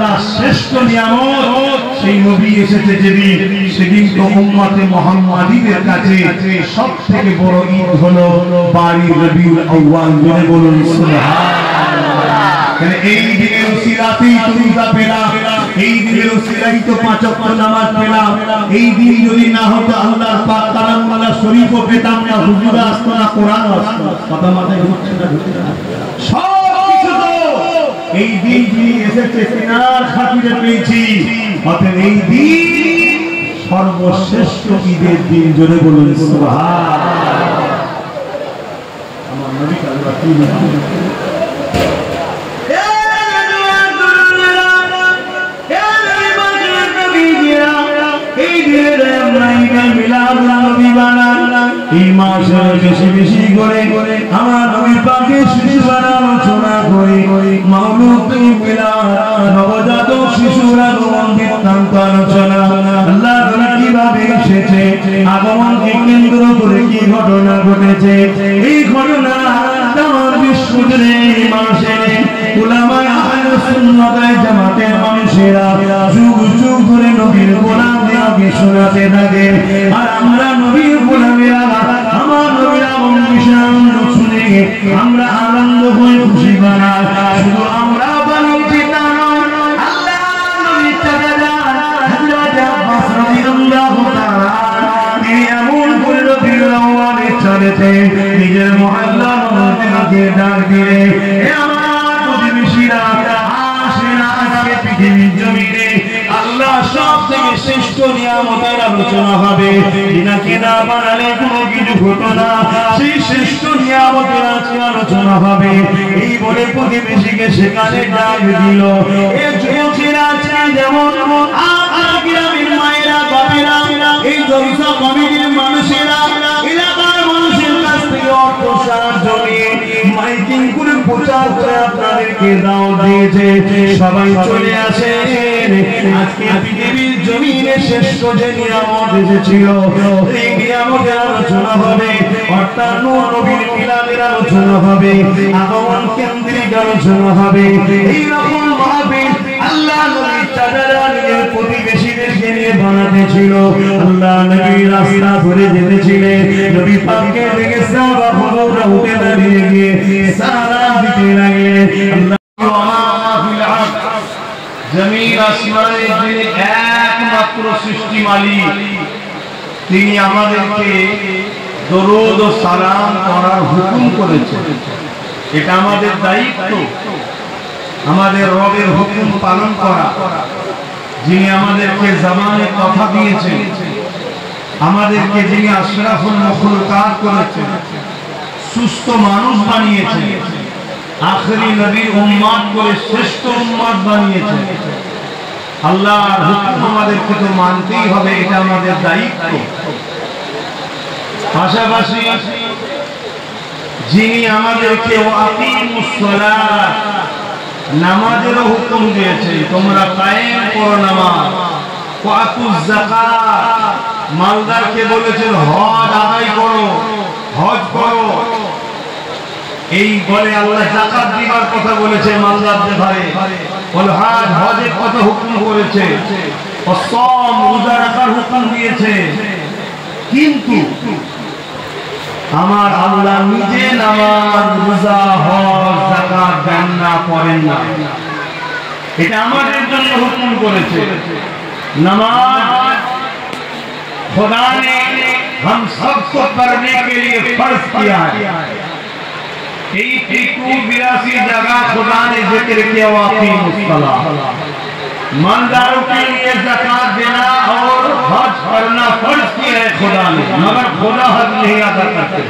আল্লাহ শ্রেষ্ঠ নিয়ামত সেই নবী এসেছে যেদিন, সেদিন তো উম্মতে মুহাম্মাদীদের কাছে সবথেকে বড় ঈদ হলো 12 রবিউল আউয়াল। জোরে বলুন সুবহানাল্লাহ। কারণ এই দিনের উসিলাতেই তুমি তা পেলাম, এই দিনের উসিলাই তো 5 ওয়াক্ত নামাজ পেলাম। এই দিন যদি না হতো আল্লাহর পাক কালামওয়ালা শরীফও পেতাম না, হুজুর আসতো না, কোরআন আসতো না। কথা মাথায় ঢুকছে না? সব কিছু তো এই দিন যিনি এসেছে তিনার খাতিরে পেয়েছি। অতএব এই দিন সর্বশ্রেষ্ঠ ঈদের দিন। জোরে বলুন সুবহানাল্লাহ। আমার নবী আল্লাহ কি বলেন, এই মাসে বেশি বেশি করে আমার নবী পাকের শিশুরা আলোচনা করে, মাওলুদ মিলাদ, নবজাতক শিশুর আগমন বৃত্তান্ত আলোচনা, আল্লাহ তাআলা কিভাবে এসেছে, আগমনকে কেন্দ্র করে কি ঘটনা ঘটেছে, এই ঘটনা তামাম বিশ্ব জুড়ে মানুষের উলামায়ে আহলে সুন্নাত ওয়াল জামাতের মানুষেরা যুগ যুগ ধরে নবীর গোলামদেরকে শোনাতে থাকে। আর আমরা নবীর গোলামেরা আমার নবীর আগমন শুনে আমরা আনন্দ হয়ে খুশি বানাই। শুধু আমরা বানাচ্ছি তা নয়, আল্লাহ নবীর চাচা হযরত আব্বাস রাদিয়াল্লাহু তাআলা তিনি এমন করে রবিউল আউয়ালের চলেছে নিজের মুআল্লাম নবীকে ডাক দিয়ে, হে আমার প্রতিবেশীরা, আসেন আজকে পৃথিবীর জমিনে আল্লাহ সব থেকে শ্রেষ্ঠ নিয়ামতের আলোচনা হবে, যেটাকে না বানালে কোনো কিছু হতো না, সেই শ্রেষ্ঠ নিয়ামতের আলোচনা হবে। এই বলে প্রতিবেশীকে সেখানে ডাক দিল। এই যুবকেরা আছে যেমন গ্রামের মায়েরা, বাপেরা, এই জলসা কমিটির মানুষেরা এলাকার মানুষের কাছ থেকে অর্থ সাহায্য নিয়ে মাইকিং করে প্রচার করে আপনাদেরকে দাওয়াত দিয়েছে, সবাই চলে আসেন। আজকে পৃথিবীর জমিনে শ্রেষ্ঠ যে নিয়ামত এসেছিল এই নিয়ামতের আলোচনা হবে, অর্থাৎ নবীর মিলাদের আলোচনা হবে, আগমন কেন্দ্রিক আলোচনা হবে। এইরকম ভাবে আল্লাহ নবীর চাচারা নিজের প্রতিবেশীদেরকে নিয়ে বানাতে ছিল। আল্লাহ নবী রাস্তা ধরে যেতেছিলেন, নবী পাককে দেখে সাহাবা হুজুররা উঠে দাঁড়িয়ে গিয়ে সালাম দিতে লাগলেন। জমিন আসমানের যিনি একমাত্র সৃষ্টি মালিক, তিনি আমাদেরকে দরুদ ও সালাম করার হুকুম করেছেন। এটা আমাদের দায়িত্ব, আমাদের রবের হুকুম পালন করা। যিনি আমাদেরকে জবানে কথা দিয়েছেন, আমাদেরকে যিনি আশরাফুল মাখলুকাত করেছেন, সুস্থ মানুষ বানিয়েছেন, আখেরি নবীর উম্মত করে শ্রেষ্ঠ উম্মত বানিয়েছেন, আল্লাহর হুকুম আমাদেরকে তো মানতেই হবে, এটা আমাদের দায়িত্ব। পাশাপাশি যিনি আমাদেরকে ওয়াকিমুস সালাত নামাজের হুকুম দিয়েছে, তোমরা কায়েম করো নামাজ, ওয়াতুজ যাকাত মালদারকে বলেছেন হজ আদায় করো, হজ করো। এই বলে আল্লাহ যাকাত দিবার কথা বলেছে মালদারদের ঘরে, বলে হজের কথা হুকুম করেছে, ওয়াসসাম রোজা রাখার হুকুম দিয়েছে। কিন্তু আমার আল্লাহ নিজে নামাজ, রোজা, হজ, যাকাত দেন না, করেন না। এটা আমাদের জন্য হুকুম করেছে। नमाज खुदा ने हम सबको करने के लिए फर्ज किया है। 82 जगह खुदा ने जिक्र किया मालदारों के लिए ज़कात देना और हज करना फर्ज किया है खुदा ने, मगर खुदा हज नहीं अदा करते।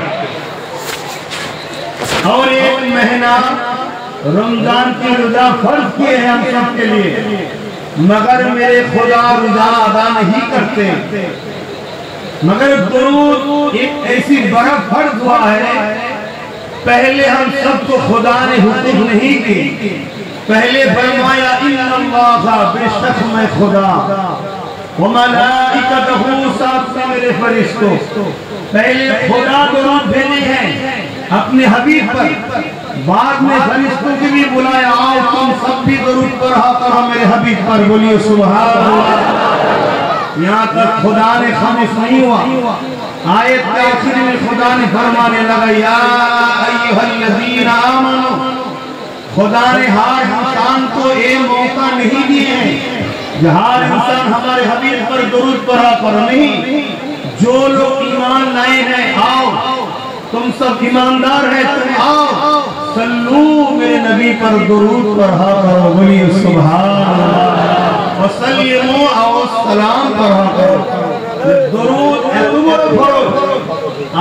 और एक महीना रमजान की रोजा फर्ज किए हैं हम सब के लिए, मगर मेरे खुदा रोजा अदा नहीं करते। मगर दुरूद एक ऐसी बड़ा फर्ज हुआ है, पहले हम सबको खुदा ने हुक्म नहीं की। पहले फरमाया इन्नल्लाह, बेशक मैं खुदा, व मलाइकतहु, साथ मेरे फरिश्तों। पहले खुदा दुरूद भेजे हैं, अपने हबीब पर। बाद में फरिश्तों को भी बुलाया, आओ तुम सब भी दरूद पढ़ा करो मेरे हबीब पर, बोलिए सुभान अल्लाह। यहाँ तक खुदा ने खामोश नहीं हुआ। आयत के आखिर में खुदा ने फरमाने लगा, या अय्युहल्लज़ीना आमनू, खुदा ने हर इंसान को ये मौका नहीं दिए कि हर इंसान हमारे हबीब पर दरूद पढ़ा करो, नहीं। जो लोग ईमान लाए हैं आओ, तुम सब ईमानदार है, तुम आओ सल्लू मेरे नबी पर दरूद पढ़ा करो, बोलिए सुभान अल्लाह। वसल्लिमू आओ सलाम पढ़ा करो। दरूद এত বড় ফরজ,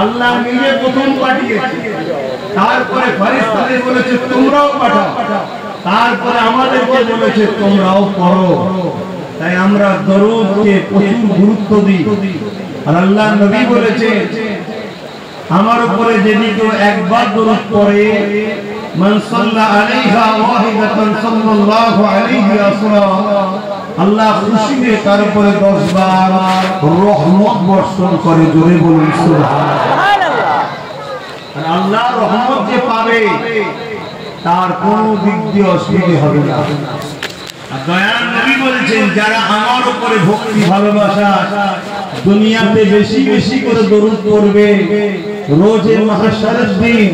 আল্লাহ নিজে প্রথম পাঠিয়েছে, তারপরে ফেরেশতাদের বলেছে তোমরাও পাঠাও, তারপরে আমাদেরকে বলেছে তোমরাও পড়ো। তাই আমরা দরুদকে প্রচুর গুরুত্ব দিই। আর আল্লাহ নবী বলেছে আমার উপরে যদি কেউ একবার দরুদ পড়ে, মান সাল্লা আলাইহা ওয়াহিদাতান সাল্লাল্লাহু আলাইহি ওয়াসাল্লাম, আল্লাহ খুশি হয়ে তার উপরে 10 বার রহমত বর্ষণ করে, জোরে বলুন সুবহানাল্লাহ। আর আল্লাহ রহমত যে পাবে তার কোনো দিক দিয়ে অসুবিধা হবে না। দয়ার নবী বলেছেন যারা আমার উপরে ভক্তি ভালোবাসা দুনিয়াতে বেশি বেশি করে দরুদ পড়বে, রোজে মাহশারের দিন,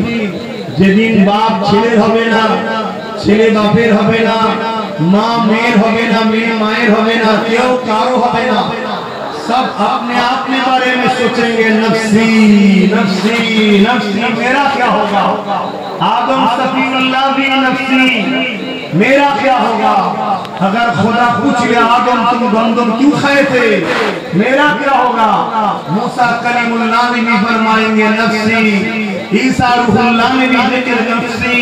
যেদিন বাপ ছেলের হবে না, ছেলে বাপের হবে না, মা মেয়ের হবে না, মেয়ে মায়ের হবে না, কেউ কারো হবে না, सब अपने अपने बारे में सोचेंगे, नफ्सी नफ्सी नफ्सी, मेरा क्या होगा। आदम सफीउल्लाह भी नफ्सी, मेरा क्या होगा। अगर खुदा पूछ ले आदम तुम गंदम क्यों खाए थे, मेरा क्या होगा। मूसा कलीमुल्लाह ने भी फरमाएंगे नफ्सी, ईसा रूहुल्लाह ने भी जिक्र नफ्सी,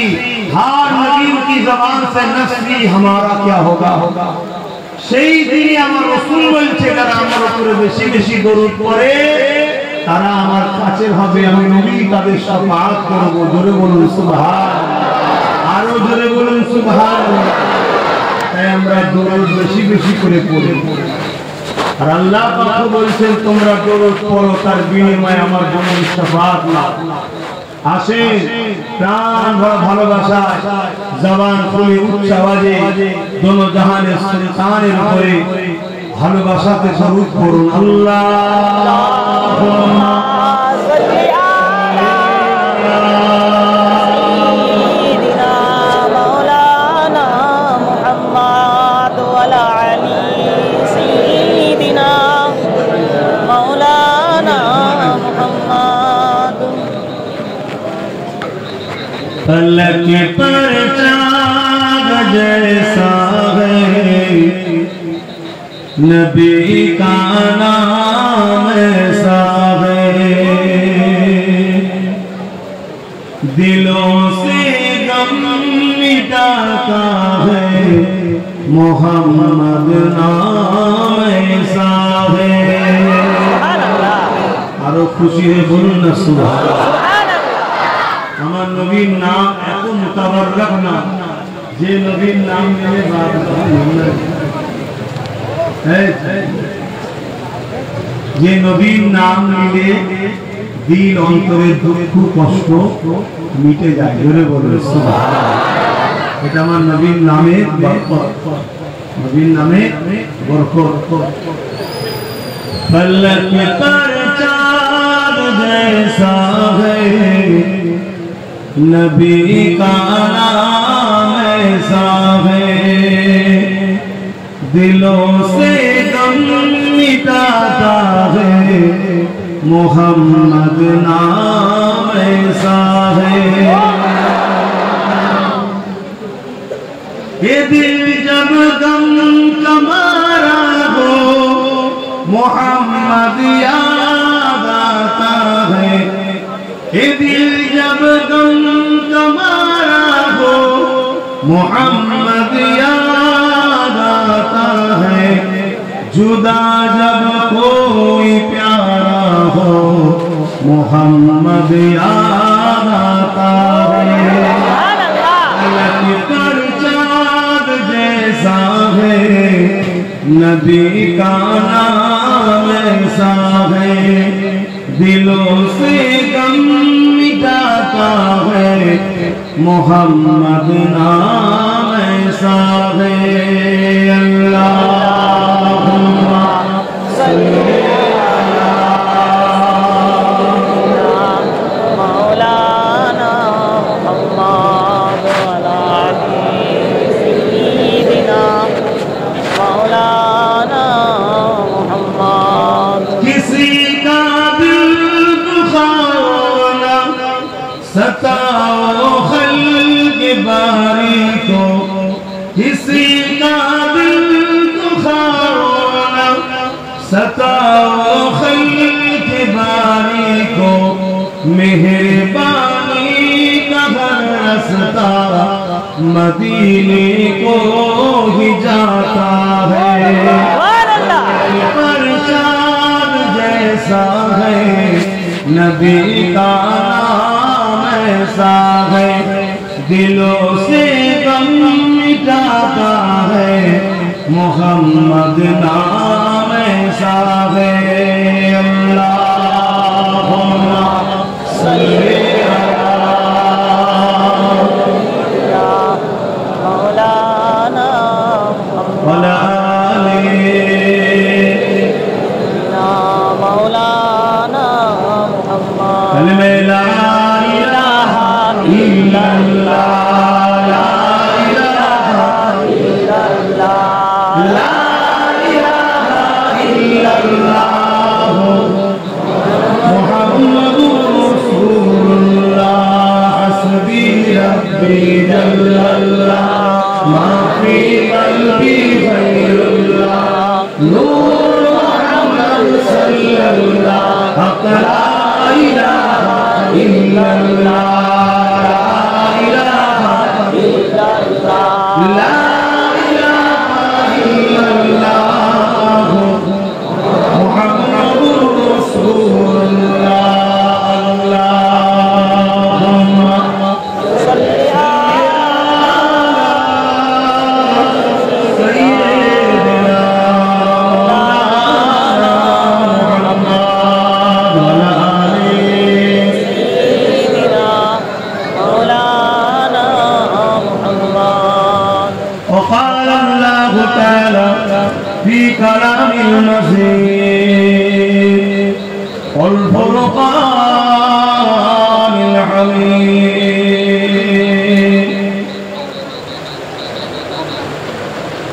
हर नबी की ज़बान से नफ्सी, हमारा क्या होगा। সেই দিনে আমার রাসূল বলছে যারা আমার উপরে বেশি বেশি দরুদ পড়ে তারা আমার কাছের হবে, আমি নবী তাদের শাফাআত করব, জোরে বলুন সুবহানাল্লাহ, আরো জোরে বলুন সুবহানাল্লাহ। তাই আমরা দরুদ বেশি বেশি করে পড়ি। আর আল্লাহ পাক বলেন তোমরা দরুদ পড়ো, তার বিনিময়ে আমার জন্য শাফাআত লাভ। আসে প্রাণ ভরা ভালোবাসা, জবান খুলে উচ্চ আওয়াজে দোনো জাহানের সুলতানের উপরে ভালোবাসাতে দরুদ পড়ুন। আল্লাহুম্মা সাল্লি আলা সাইয়্যিদিনা মাওলানা মুহাম্মদ ওয়া আলা আলি সাইয়্যিদিনা মাওলানা মুহাম্মদ। फलक पर चाँद जैसा है नबी का नाम ऐसा है, दिलों से गम मिटाता है मोहम्मद नाम ऐसा है। आरो खुशी है बोलूं ना सुभान। আমার নবীর নাম এত মুতাবারক না যে নবীর নাম নিলে বাদ যে নবীর নাম নিলে দিল অন্তরের দুঃখ কষ্ট মিটে যায়, জোরে বলুন সুবহানাল্লাহ। এটা আমার নবীর নামে বরকত, নবীর নামে বরকত। फलक पर चाँद जैसा है नबी का नाम ऐसा है, दिलों से गम मिटाता है मोहम्मद नाम ऐसा है। ये दिल जब गम कमारा हो मोहम्मद याद आता है, ये दिल जब गम कमारा हो मोहम्मद याद आता है, जुदा जब कोई प्यारा हो मोहम्मद याद आता है। फलक पर चाँद जैसा है नबी का नाम ऐसा है, दिलों से गम मिटाता है मोहम्मद नाम ऐसा है। अल्लाहुम्मा सल्ली सताओ खल्क़ बारी को, किसी का दिल दुखाओ ना, सताओ खल्क़ बारी को, मेहरबानी का रास्ता मदीने को ही जाता है। पर चाँद जैसा है नबी का ऐसा है, दिलों से गम मिटाता है मोहम्मद नाम ऐसा है। अल्लाहुम्मा सल्ली अला मौलाना वला आले मौलाना मुहम्मद। कलमे ला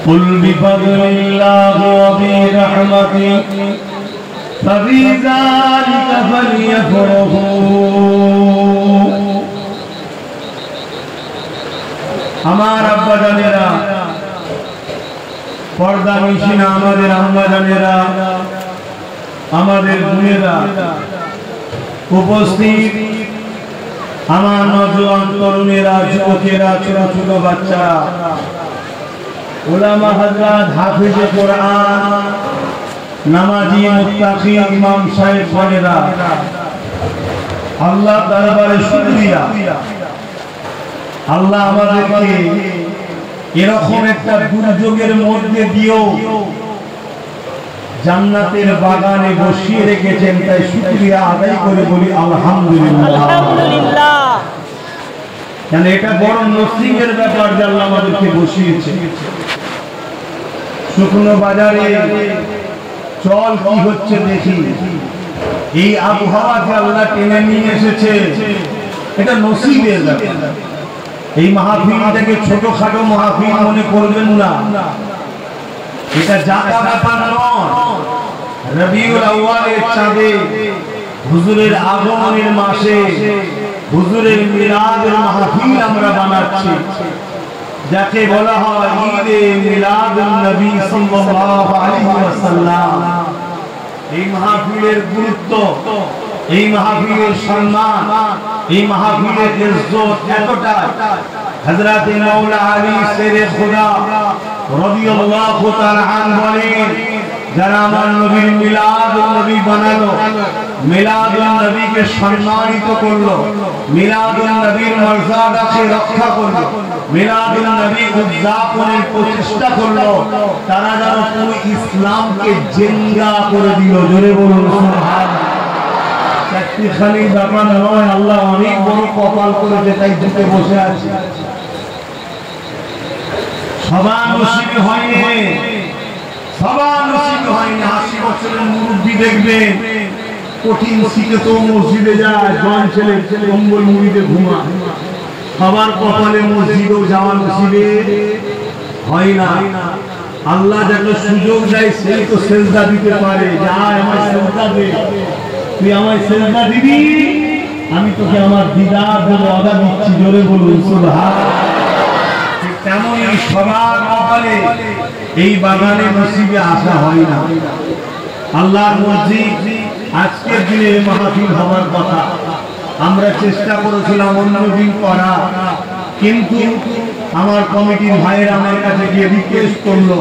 कुल बिफज़लिल्लाहि व बिरहमतिही फबिज़ालिका फलियफ़रहू। আমার আব্বা জানেরা, পর্দা নিশিনা আমাদের আম্মা জানেরা, আমাদের বোনেরা, উপস্থিত আমার নওজোয়ান তরুণেরা, যুবকেরা, ছোট ছোট বাচ্চারা, উলামা হযরত, হাফিজে কোরআন, নামাজি মুত্তাকি ইমাম সাহেব বোনেরা, আল্লাহ দরবারে শুকরিয়া। আল্লাহ আমাদেরকে এরকম একটা দুর্যোগের মধ্যে দিয়েও জান্নাতের বাগানে বসিয়ে রেখেছেন, তাই শুকরিয়া আদায় করে বলি আলহামদুলিল্লাহ। কেন এটা বড় নসিবের ব্যাপার যে আল্লাহ আমাদেরকে বসিয়েছে। শুকনো বাজারে চল কি হচ্ছে দেখি, এই আবহাওয়াকে আল্লাহ টেনে নিয়ে এসেছে, এটা নসিবের ব্যাপার। এই মাহফিলটাকে ছোটখাটো মাহফিল মনে করবেন না, এটা জাতা ব্যাপার নয়। রবিউল আউয়ালের চাঁদে, হুজুরের আগমনের মাসে, হুজুরের মিলাদের মাহফিল আমরা বানাচ্ছি, যাকে বলা হয় ঈদে মিলাদুন নবী সাল্লাল্লাহু আলাইহি ওয়াসাল্লাম। এই মাহফিলের গুরুত্ব, এই মাহফিলের সম্মান, এই মাহফিলের ইজ্জত এতটা, হযরত মাওলা আলী শেরে খুদা রাদিয়াল্লাহু তাআলা আনহু বলেন, যারা আমার নবীর মিলাদুন নবী বানালো, মিলাদুন নবীকে সম্মানিত করলো, মিলাদুন নবীর মর্যাদাকে রক্ষা করলো, মিলাদুন নবী উদযাপনের প্রচেষ্টা করলো, তারা যেন পুরো ইসলামকে জিন্দা করে দিল। জোরে বলুন সুবহানাল্লাহ। এখানে ব্যাপার নয়, আল্লাহ অনেক বড় কপাল করেছে তাই ঢুকে বসে আছে। সবার নসিবে হয়নি, সবার নসিবে হয়নি। ৮০ বছরের মুরব্বী দেখবেন কঠিন শীতে তো মসজিদে যায়, জোয়ান ছেলে কম্বল মুড়িতে ঘুমায়। সবার কপালে মসজিদেও যাওয়ার নসিবে হয় না। আল্লাহ যাকে সুযোগ দেয় সেই তো সেজদা দিতে পারে। যায় আমার সেজদা দে, তুই আমায় সেজদা দিবি, আমি তোকে আমার দিদার দেবো, আদা দিচ্ছি। জোরে বলুন সুবহানাল্লাহ। তেমনই সবার কপালে এই বাগানে নসিবে আসা হয় না। আল্লাহর মসজিদ আজকের দিনে মাহফিল হওয়ার কথা। আমরা চেষ্টা করেছিলাম অন্য দিন করা, কিন্তু আমার কমিটির ভাইয়েরা আমার কাছে গিয়ে রিকোয়েস্ট করলো,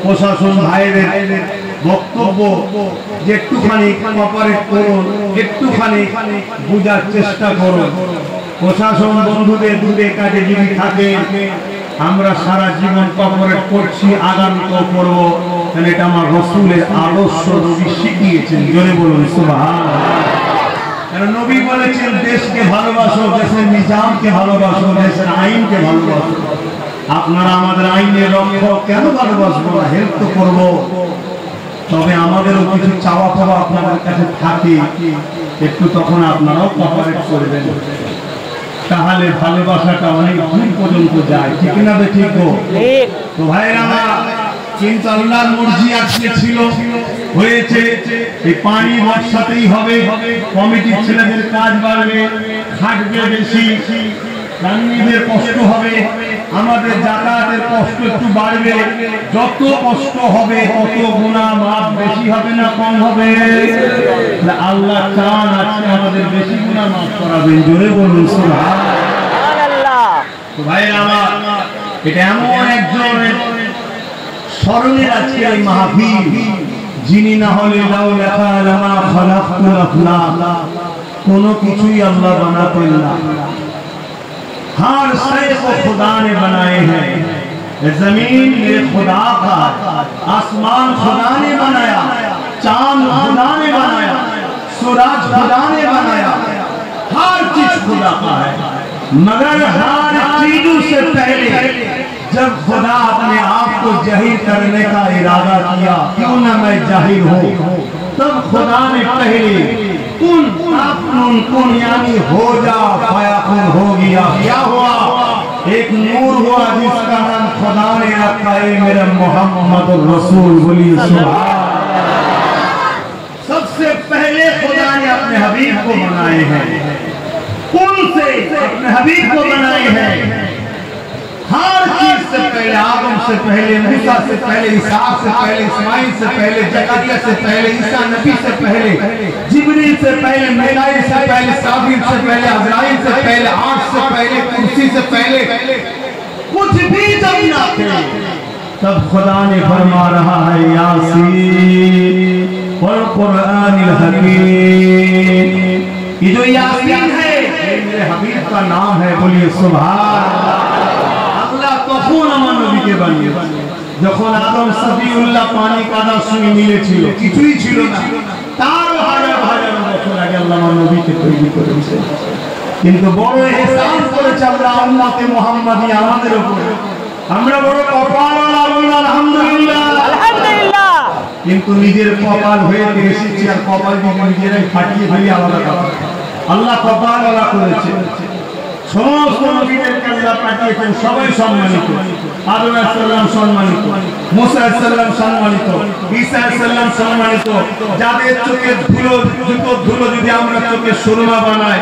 প্রশাসন ভাইয়েদের বক্তব্য যে একটুখানি কপারেট করুন, একটুখানি বোঝার চেষ্টা করুন। প্রশাসন বন্ধুদের দূরে কাজে যদি থাকে, আমরা সারা জীবন কপারেট করছি, আগামীতেও করব, কারণ এটা আমার রাসূলের আদর্শ, নবী শিখিয়েছেন। জোরে বলুন সুবহানাল্লাহ। কারণ নবী বলেছেন দেশকে ভালোবাসো, দেশের নিজামকে ভালোবাসো, দেশের আইনকে ভালোবাসো। আপনারা আমাদের আইনের রক্ষক, কেন ভালোবাসবো না? হেল্প তো করবো, তবে আমাদেরও কিছু চাওয়া পাওয়া আপনাদের কাছে থাকে, একটু তখন আপনারাও কপারেট করবেন, তাহলে ভালোবাসাটা অনেক দূর পর্যন্ত যায়। ঠিক না বে ঠিক? তো ভাইরা আমার, কিন্তু আল্লাহর মর্জি আজকে ছিল, হয়েছে এই পানি বর্ষাতেই হবে। কমিটির ছেলেদের কাজ বাড়বে, খাটবে বেশি, রান্নিদের কষ্ট হবে, আমাদের যাতায়াতের কষ্ট একটু বাড়বে। যত কষ্ট হবে তত গুনাহ মাপ বেশি হবে না কম হবে? আল্লাহ চান আজকে আমাদের বেশি গুনাহ মাফ করাবেন। জোরে বলুন সুবহানাল্লাহ। তো ভাইরা আমার, এটা এমন একজন স্মরণের আজকে এই মাহফিল, যিনি না হলে লাউ লাকা লামা খালাকতুল আফলাক, কোনো কিছুই আল্লাহ বানাতেন না। हर शय को खुदा ने बनाए हैं। जमीन ये खुदा का, आसमान खुदा ने बनाया, चांद खुदा ने बनाया, सूरज खुदा ने बनाया, हर चीज खुदा का है। मगर हर चीजों से पहले जब खुदा अपने आप को जाहिर करने का इरादा किया, क्यों ना मैं जाहिर हूँ, तब खुदा ने पहले कुन कुन यानी हो जा फयाकुन हो गया। क्या हुआ? एक नूर हुआ जिसका नाम खुदा ने रखा है मेरा मोहम्मद रसूल। बोलिए सुभान। सबसे पहले खुदा ने अपने हबीब को बनाए हैं, कुन से अपने हबीब को बनाए हैं। हर चीज से पहले, आदम से पहले, मूसा से पहले, इसहाक से पहले, इस्माइल से पहले, जकरिया से पहले, ईसा नबी से पहले, जिब्रील से पहले, मीकाईल से पहले, साबिर से पहले, अज़राइल से पहले, आर्श से पहले, कुर्सी से पहले, कुछ भी जब ना थे तब खुदा ने फरमा रहा है यासीन वल कुरआनिल हकीम। ये जो यासीन है मेरे हबीब का नाम है। बोलिए सुभान। তখন আমার নবীকে বানিয়ে, যখন আদম সফিউল্লাহ পানি কাদা সুই মিলেছিল, কিছুই ছিল না, তার হাজার হাজার বছর আগে আল্লাহ আমার নবীকে তৈরি করেছেন। কিন্তু বড় ইহসান করেছে আল্লাহ উম্মতে মুহাম্মাদি আমাদের উপরে। আমরা বড় কপালওয়ালা, বলুন আলহামদুলিল্লাহ। আলহামদুলিল্লাহ। কিন্তু নিজের কপাল হয়ে এসেছি, আর কপাল নিজেরাই ফাটিয়ে ফেলি, আলাদা কথা। আল্লাহ কপালওয়ালা করেছে। সমস্ত নবীদেরকে আল্লাহ পাঠিয়েছেন, সবাই সম্মানিত। আদম আলাইহিস সালাম সম্মানিত, মুসা আলাইহিস সালাম সম্মানিত, ঈসা আলাইহিস সালাম সম্মানিত। যাদের চোখে ধুলো, জুতোর ধুলো যদি আমরা চোখে সুরমা বানাই,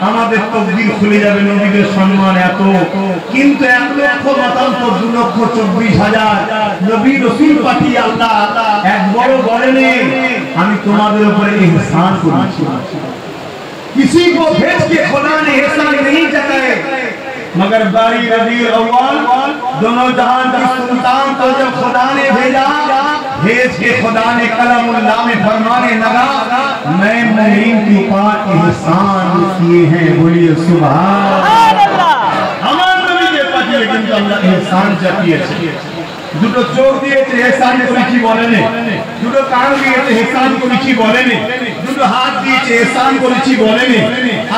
আমাদের তকদির খুলে যাবে। নবীদের সম্মান এত, কিন্তু 1,72,24,000 নবী রাসূল পাঠিয়ে আল্লাহ একবারও বলেনি আমি তোমাদের উপরে ইহসান করেছি। किसी को भेज के खुदा ने एहसान नहीं जताए, मगर बारी रबीउल अव्वल दोनों जहान की सुल्तान को जब खुदा ने भेजा, भेज के खुदा ने कलमुल्लाह में फरमाने लगा मैं मुमीन के ऊपर एहसान किए हैं। बोलिए सुभान अल्लाह। हमारे नबी के पास लेकिन अल्लाह एहसान जतिয়েছে। দুটো চোখ দিয়েছে, এহসান করেছি বলেনি। দুটো কান দিয়েছে, এহসান করেছি বলেনি। দুটো শুধু হাত দিয়েছে, এহসান করেছি বলেনি।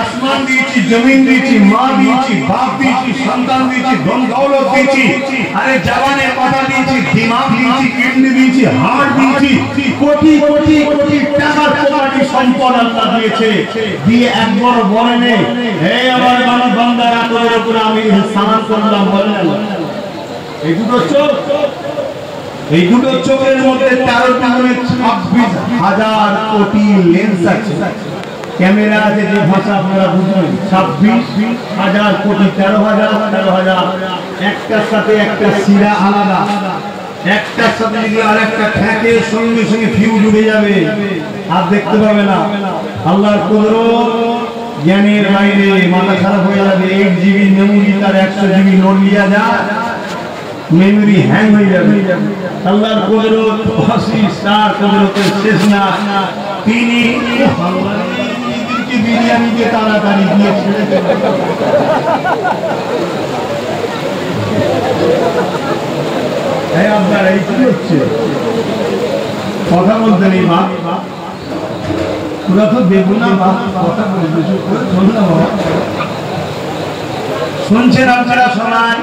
আসমান দিয়েছি, জমিন দিয়েছি, মা দিয়েছি, বাপ দিয়েছি, সন্তান দিয়েছি, ধন দৌলত দিয়েছি, আরে জওয়ানের কথা দিয়েছি, দিমাগ দিয়েছি, কিডনি দিয়েছি, হার্ট দিয়েছি, কোটি কোটি কোটি টাকা কোটি সম্পদ আল্লাহ দিয়েছে। দিয়ে একবার বলেনি হে আমার বান্দারা, তোদের উপরে আমি এহসান করলাম বলেন। এই দুটো চোখের মধ্যে 13টা করে 26,000 কোটি লেন্স আছে। ক্যামেরা আছে, যে ভাষা আপনারা বুঝবেন, 26,000 কোটি, 13,000 একটার সাথে একটা শিরা আলাদা, একটার সাথে যদি আরেকটা ঠেকে সঙ্গে সঙ্গে ফিউজ উড়ে যাবে, আর দেখতে পাবে না। আল্লাহর কুদরত জ্ঞানের বাইরে, মাথা খারাপ হয়ে যাবে। 1 জিবি মেমোরি তার 100 জিবি নোট লিয়া যায়, মেমোরি হ্যাং হয়ে যাবে। আল্লাহর কুদরত তার কুদরতের শেষ না। তিনি বিরিয়ানিকে তাড়াতাড়ি দিয়ে ছেড়ে দেবেন। আপনার এই কি হচ্ছে? কথা বলতে নেই মা, তোরা তো দেখবো না মা, কথা বলতে শুনছেন আপনারা? শোনান,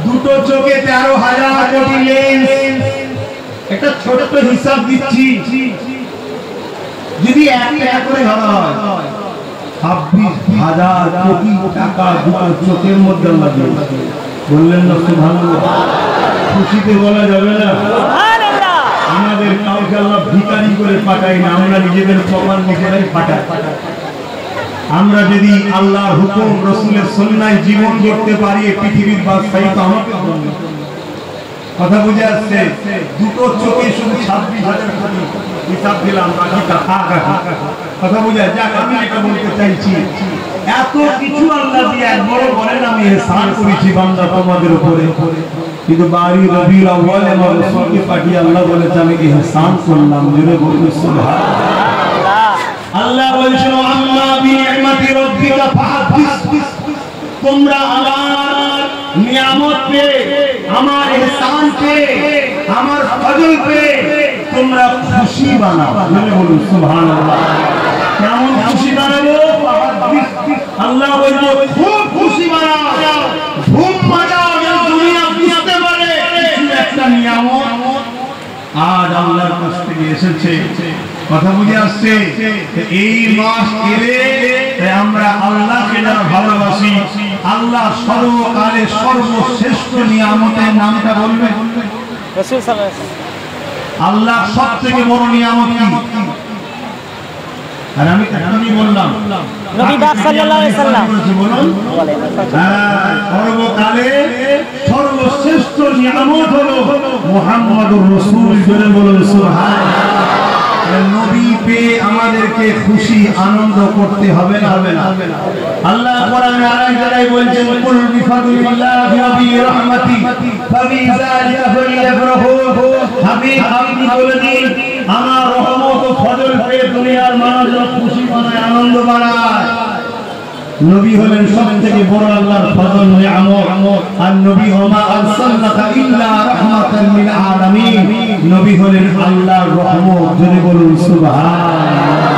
দুটো চোখে 13,000 কোটি লেন্স। একটা ছোট্ট হিসাব দিচ্ছি, যদি একটা করে ধরা হয় 26,000 কোটি টাকা দুটো চোখের মধ্যে লাগে। বললেন না সুবহানাল্লাহ? খুশিতে বলা যাবে না? আমাদের কাউকে আল্লাহ ভিখারি করে পাঠাই না, আমরা নিজেদের প্রমাণ নিজেরাই পাঠাই। আমরা যদি আল্লাহর হুকুম রাসূলের সুন্নায় জীবন গড়তে পারি, পৃথিবীর বাদশাহী তো আমাকে করবে। কথা বুঝে আসছে? দুটো চোখে শুধু 26,000 কোটি হিসাব দিলাম, বাকিটা কথা বুঝে যাক। আমি এটা বলতে চাইছি, এত কিছু আল্লাহ দিয়ে একবার বলেন আমি এহসান করেছি বান্দা তোমাদের উপরে, কিন্তু বারি রবিউল আউয়াল আমার রাসূলকে পাঠিয়ে আল্লাহ বলেছে আমি এহসান করলাম। জোরে বলুন সুবহানাল্লাহ। আল্লাহ বলেছেন আম্মা বিনিআমাতি রাব্বিকা ফাহাদ্দিস, তোমরা আমার নিয়ামত পে, আমার এহসান পে, আমার ফজল পে তোমরা খুশি বানাও। জোরে বলুন সুবহানাল্লাহ। কেমন খুশি বানাবো? আল্লাহ বলছে খুব খুশি বানাও, খুব বানাও, যেন দুনিয়া বুঝতে পারে একটা নিয়ামত আজ আল্লাহর কাছ থেকে এসেছে। কথা বুঝে আসছে? এই মাস এলে আমরা আল্লাহকে যারা ভালোবাসি, আল্লাহ সর্বকালে সর্বশ্রেষ্ঠ নিয়ামতের নামটা বলবে রাসূল সাল্লাল্লাহু আলাইহি ওয়াসাল্লাম। আল্লাহ সবথেকে বড় নিয়ামত কি? আর আমি এখনই বললাম নবী পাক সাল্লাল্লাহু আলাইহি ওয়াসাল্লাম বলুন, সর্বকালে সর্বশ্রেষ্ঠ নিয়ামত হলো মুহাম্মাদুর রাসূল। জোরে বলুন সুবহানাল্লাহ। নবী পেয়ে আমাদেরকে খুশি আনন্দ করতে হবে না? আল্লাহ কোরআনে আরেক জায়গায় বলেছেন কুল বিফাদলিল্লাহি ওয়া বিরহমাতি ফাবিযালিকা ফালইফরাহু। হাবিব আপনি বলে দিন আমার রহমত ও ফজল পেয়ে দুনিয়ার মানুষজন খুশি বানায়, আনন্দ বানায়। নবী হলেন সবথেকে বড় আল্লাহর ফজল নিয়ামত। আর নবী ওমা আরসালনাকা ইল্লা রাহমাতাল লিল আলামিন, নবী হলেন আল্লাহর রহমত। জোরে বলুন সুবহানাল্লাহ।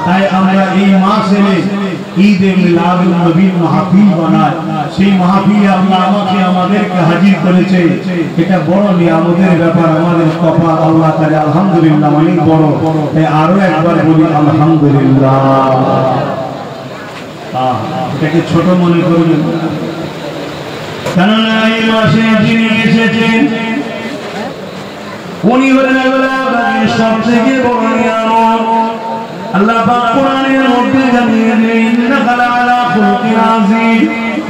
তাই আমরা এই মাসে ঈদে মিলাদুন নবীর মাহফিল বানাই। সেই মাহফিলে আল্লাহ আমাদেরকে হাজির করেছে, এটা বড় নিয়ামতের ব্যাপার। আমাদের কপাল আল্লাহ তাআলা আলহামদুলিল্লাহ অনেক বড়। তাই আরো একবার বলি আলহামদুলিল্লাহ। এটাকে ছোট মনে করবেন, কেননা এই মাসে যিনি এসেছেন উনি হলেন আল্লাহর সবথেকে বড় নিয়ামত। আল্লাহ পাক কোরআনের মধ্যে জানিয়ে দেন ইন্নাকা লাআলা খুলুকিন আযীম,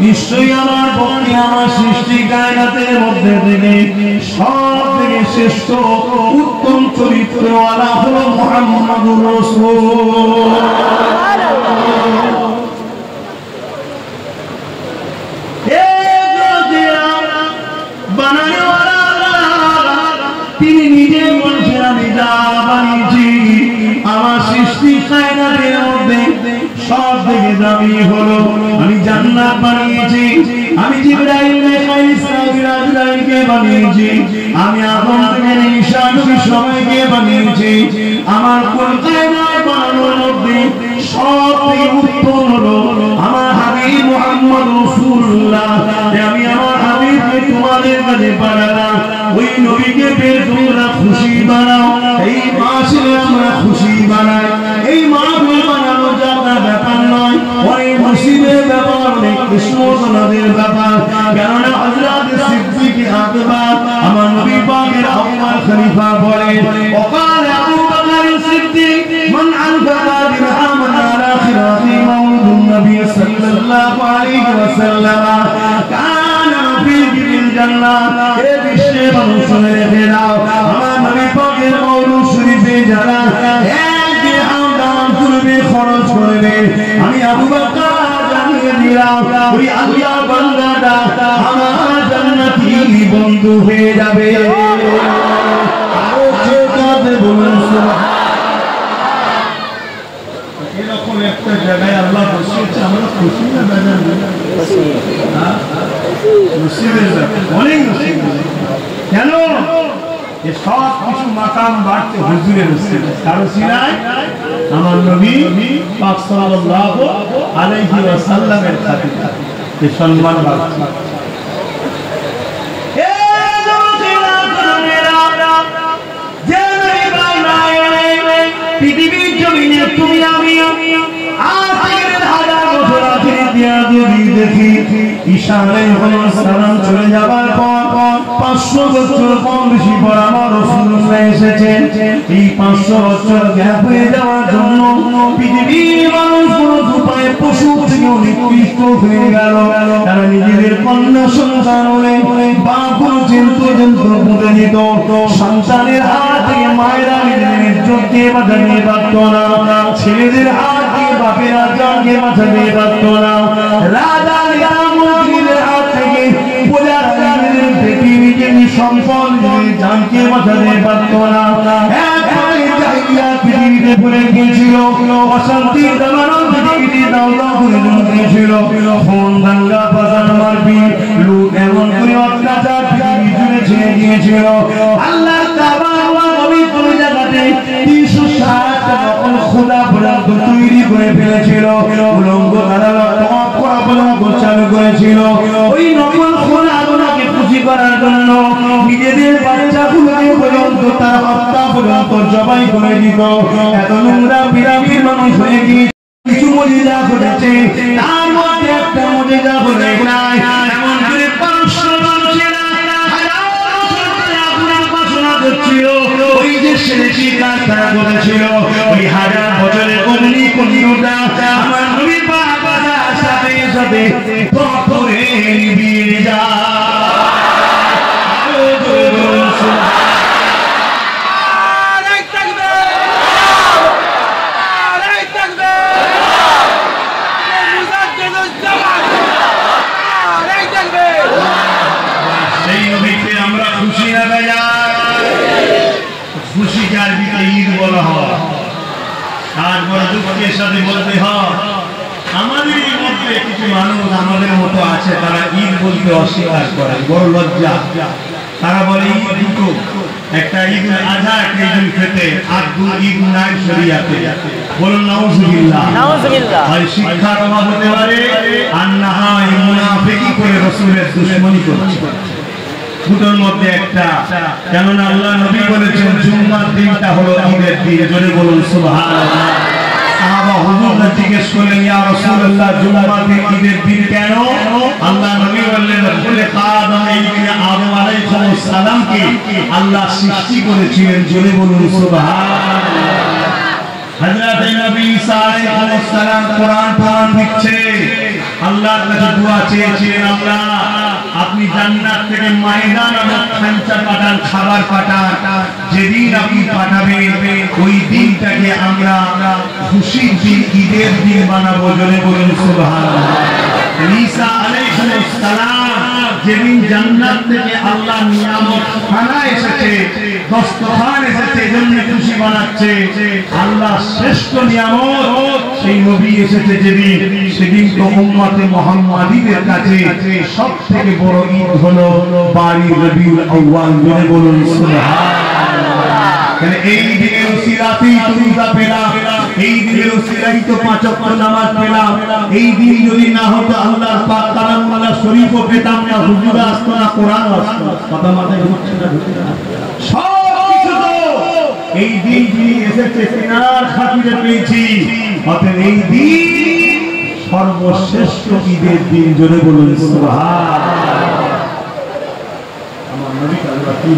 নিশ্চয়ই আমার বন্ধু আমার সৃষ্টি কায়নাতের মধ্যে থেকে সবথেকে শ্রেষ্ঠ উত্তম চরিত্রওয়ালা হলো মুহাম্মাদুর রাসূল। তিনি নিজে বলছেন আমি যা বানিয়েছি আমার সৃষ্টি কায়নাতের মধ্যে সব থেকে দামি হলো আমি জান্নাত বানিয়েছি। আমি জিবরাইল মিকাইল ইসরাফিল আজরাইলকে বানিয়েছি আমি আদম থেকে ঈসা নবী সবাইকে বানিয়েছি আমার কোন কায়নাত বানানোর মধ্যে সবথেকে উত্তম হলো আমার হাবিব মুহাম্মদ রাসূলুল্লাহ আমি আমার হাবিবকে তোমাদের কাছে পাঠালাম ওই নবীকে পেয়ে তোমরা খুশি বানাও এই মাসে আমরা খুশি বানাই এই মাহফিল বানানো যাতা ব্যাপার নয় অনেক মুসিবের ব্যাপার অনেক কিসমতের ব্যাপার কেননা হযরত সিদ্দিক আকবর আমার নবী পাকের আব্বা খলিফা বলেন وقال ابو بكر الصديق من انفق درهما على خلاف مولد النبي صلى الله عليه وسلم كان في الجنه এ বিশ্বের মানুষের ফেরাও আমার নবী পাকের মওলুদ শরীফে যারা এক দিরহাম দান করবে খরচ করবে আমি আবু বকর জানিয়ে দিলাম ওই আল্লাহর বান্দাটা আমার জান্নাতি বন্ধু হয়ে যাবে আরো জোরে বলুন সুবহানাল্লাহ এরকম একটা জায়গায় আল্লাহ বসিয়েছে আমরা খুশি না বেজার খুশি হ্যাঁ মুসিবের অনেক মুসিব কেন এই সব কিছু মাকাম বাড়তে হুজুরের উসিলায় কার উসিলায় আমার নবী পাক সাল্লাল্লাহু আলাইহি ওয়াসাল্লামের খাতিরে এই সম্মান বাড়ছে এ জমিরা করেরা যে নবী বানায় পৃথিবীর জমিনে তুমি আমি আখিরের হাজার বছর আগে দিয়া যদি দেখি ঈসা আলাইহিস সালাম চলে যাবার পর 500 বছর কম বেশি পর আমার রাসূলুল্লাহ এসেছেন এই 500 বছর গ্যাপ হয়ে যাওয়ার জন্য পৃথিবীর মানুষগুলো উপায়ে পশু থেকে নিকৃষ্ট হয়ে গেল তারা নিজেদের কন্যা সন্তান হলে বাপু চিন্তা পুঁতে দিত সন্তানের হাত থেকে মায়েরা নিজেদের ইজ্জতকে বাঁচাতে পারত না ছেলেদের হাত থেকে বাপেরা জানকে বাঁচাতে পারত না রাজা মন্ত্রীদের হাত থেকে প্রজারা নিজেদের বেটি নিজের সম্পদ জানকে বাঁচাতে পারত না পৃথিবীতে ভরে গিয়েছিল অশান্তির দামানো পৃথিবীতে দাওলা করে দিয়েছিল ফোন দাঙ্গা বাজার মারপিট লুট এমন করে অত্যাচার পৃথিবী জুড়ে ছেড়ে দিয়েছিল আল্লাহ কাবা পবিত্র জায়গাতে 360 নকল খোদা পর্যন্ত তৈরি করে ফেলেছিল উলঙ্গ আদালত অপরাধ চালু করেছিল ওই নকল খোদাগুলোকে খুশি করার জন্য নিজেদের বাচ্চাগুলোকে পর্যন্ত তার হত্যা পর্যন্ত জবাই করে দিত এত নোংরা পিরামিড মানুষ হয়ে গিয়ে কিছু মুজিজা ঘটেছে তার মধ্যে একটা মুজিজা ঘটে নাই এমন করে 500 মানুষেরা হাজার বছর ধরে আগুনের বাসনা করছিল ওই যে শেরেকি কাজ তারা করেছিল ওই হাজার বছরের অগ্নি কুণ্ডটা আমার নবী পাক বাজার সাথে সাথে পরে নিভিয়ে যায় খুশি আরবিতে ঈদ বলা হয় আর বড় দুঃখের সাথে বলতে হয় আমাদের মধ্যে কিছু মানুষ আমাদের মতো আছে তারা ঈদ বলতে অস্বীকার করে বড় লজ্জা তারা বলে ঈদ দুটো একটা ঈদুল আযহা একটা ঈদুল ফিতর আর দুটো ঈদ নাই শরীয়তে বলুন নাউজুবিল্লাহ নাউজুবিল্লাহ আর শিক্ষার অভাব হতে পারে আর না হয় মুনাফিকি করে রাসূলের দুশমনি করছে দুটোর মধ্যে একটা কেননা আল্লাহ নবী বলেছেন জুম্মার দিনটা হলো ঈদের দিন জোরে বলুন সুবহানাল্লাহ সাহাবা হুজুররা জিজ্ঞেস করলেন ইয়া রাসূলুল্লাহ জুম্মার দিন ঈদের দিন কেন আল্লাহ নবী বললেন বলে আদম আদম আলাইহিস সালামকে আল্লাহ সৃষ্টি করেছিলেন জোরে বলুন সুবহানাল্লাহ হযরত নবী ঈসা আলাইহিস সালাম কোরআন পড়ান দিচ্ছে আল্লাহর কাছে দোয়া চেয়েছিলেন আল্লাহ আপনি জান্নাত থেকে মায়দা নামক খাঞ্চা পাঠান খাবার পাঠান যেদিন আপনি পাঠাবেন ওই দিনটাকে আমরা খুশির দিন ঈদের দিন বানাবো জোরে বলুন সুবহানাল্লাহ ঈসা আলাইহিস সালাম যেদিন জান্নাত থেকে আল্লাহ নিয়ামত খানা এসেছে, দস্তরখান এসেছে, জন্য খুশি বানাচ্ছে আল্লাহ শ্রেষ্ঠ নিয়ামত সেই নবী এসেছে যেদিন, সেদিন তো উম্মতে মুহাম্মাদীদের কাছে সবথেকে বড় ঈদ হলো বাড়ি রবিউল আউয়াল। বলে বলুন সুবহানাল্লাহ। এই দিনের উসিলাতেই তোমরা পেলাম, এই দিনের উসিলাই তো 5 ওয়াক্ত নামাজ পেলাম। এই দিন যদি না হতো আল্লাহর পাক কালামুল্লাহ শরীফও পেতাম না, হুজুর আসতো না, কোরআন আসতো না। কথা মাথায় ঢুকছে না? সব কিছু তো এই দিন যিনি এসেছে তিনার খাতিরে পেয়েছি। অতএব এই দিন সর্বশ্রেষ্ঠ ঈদের দিন। জোরে বলুন সুবহানাল্লাহ। আমার নবী আল্লাহ কি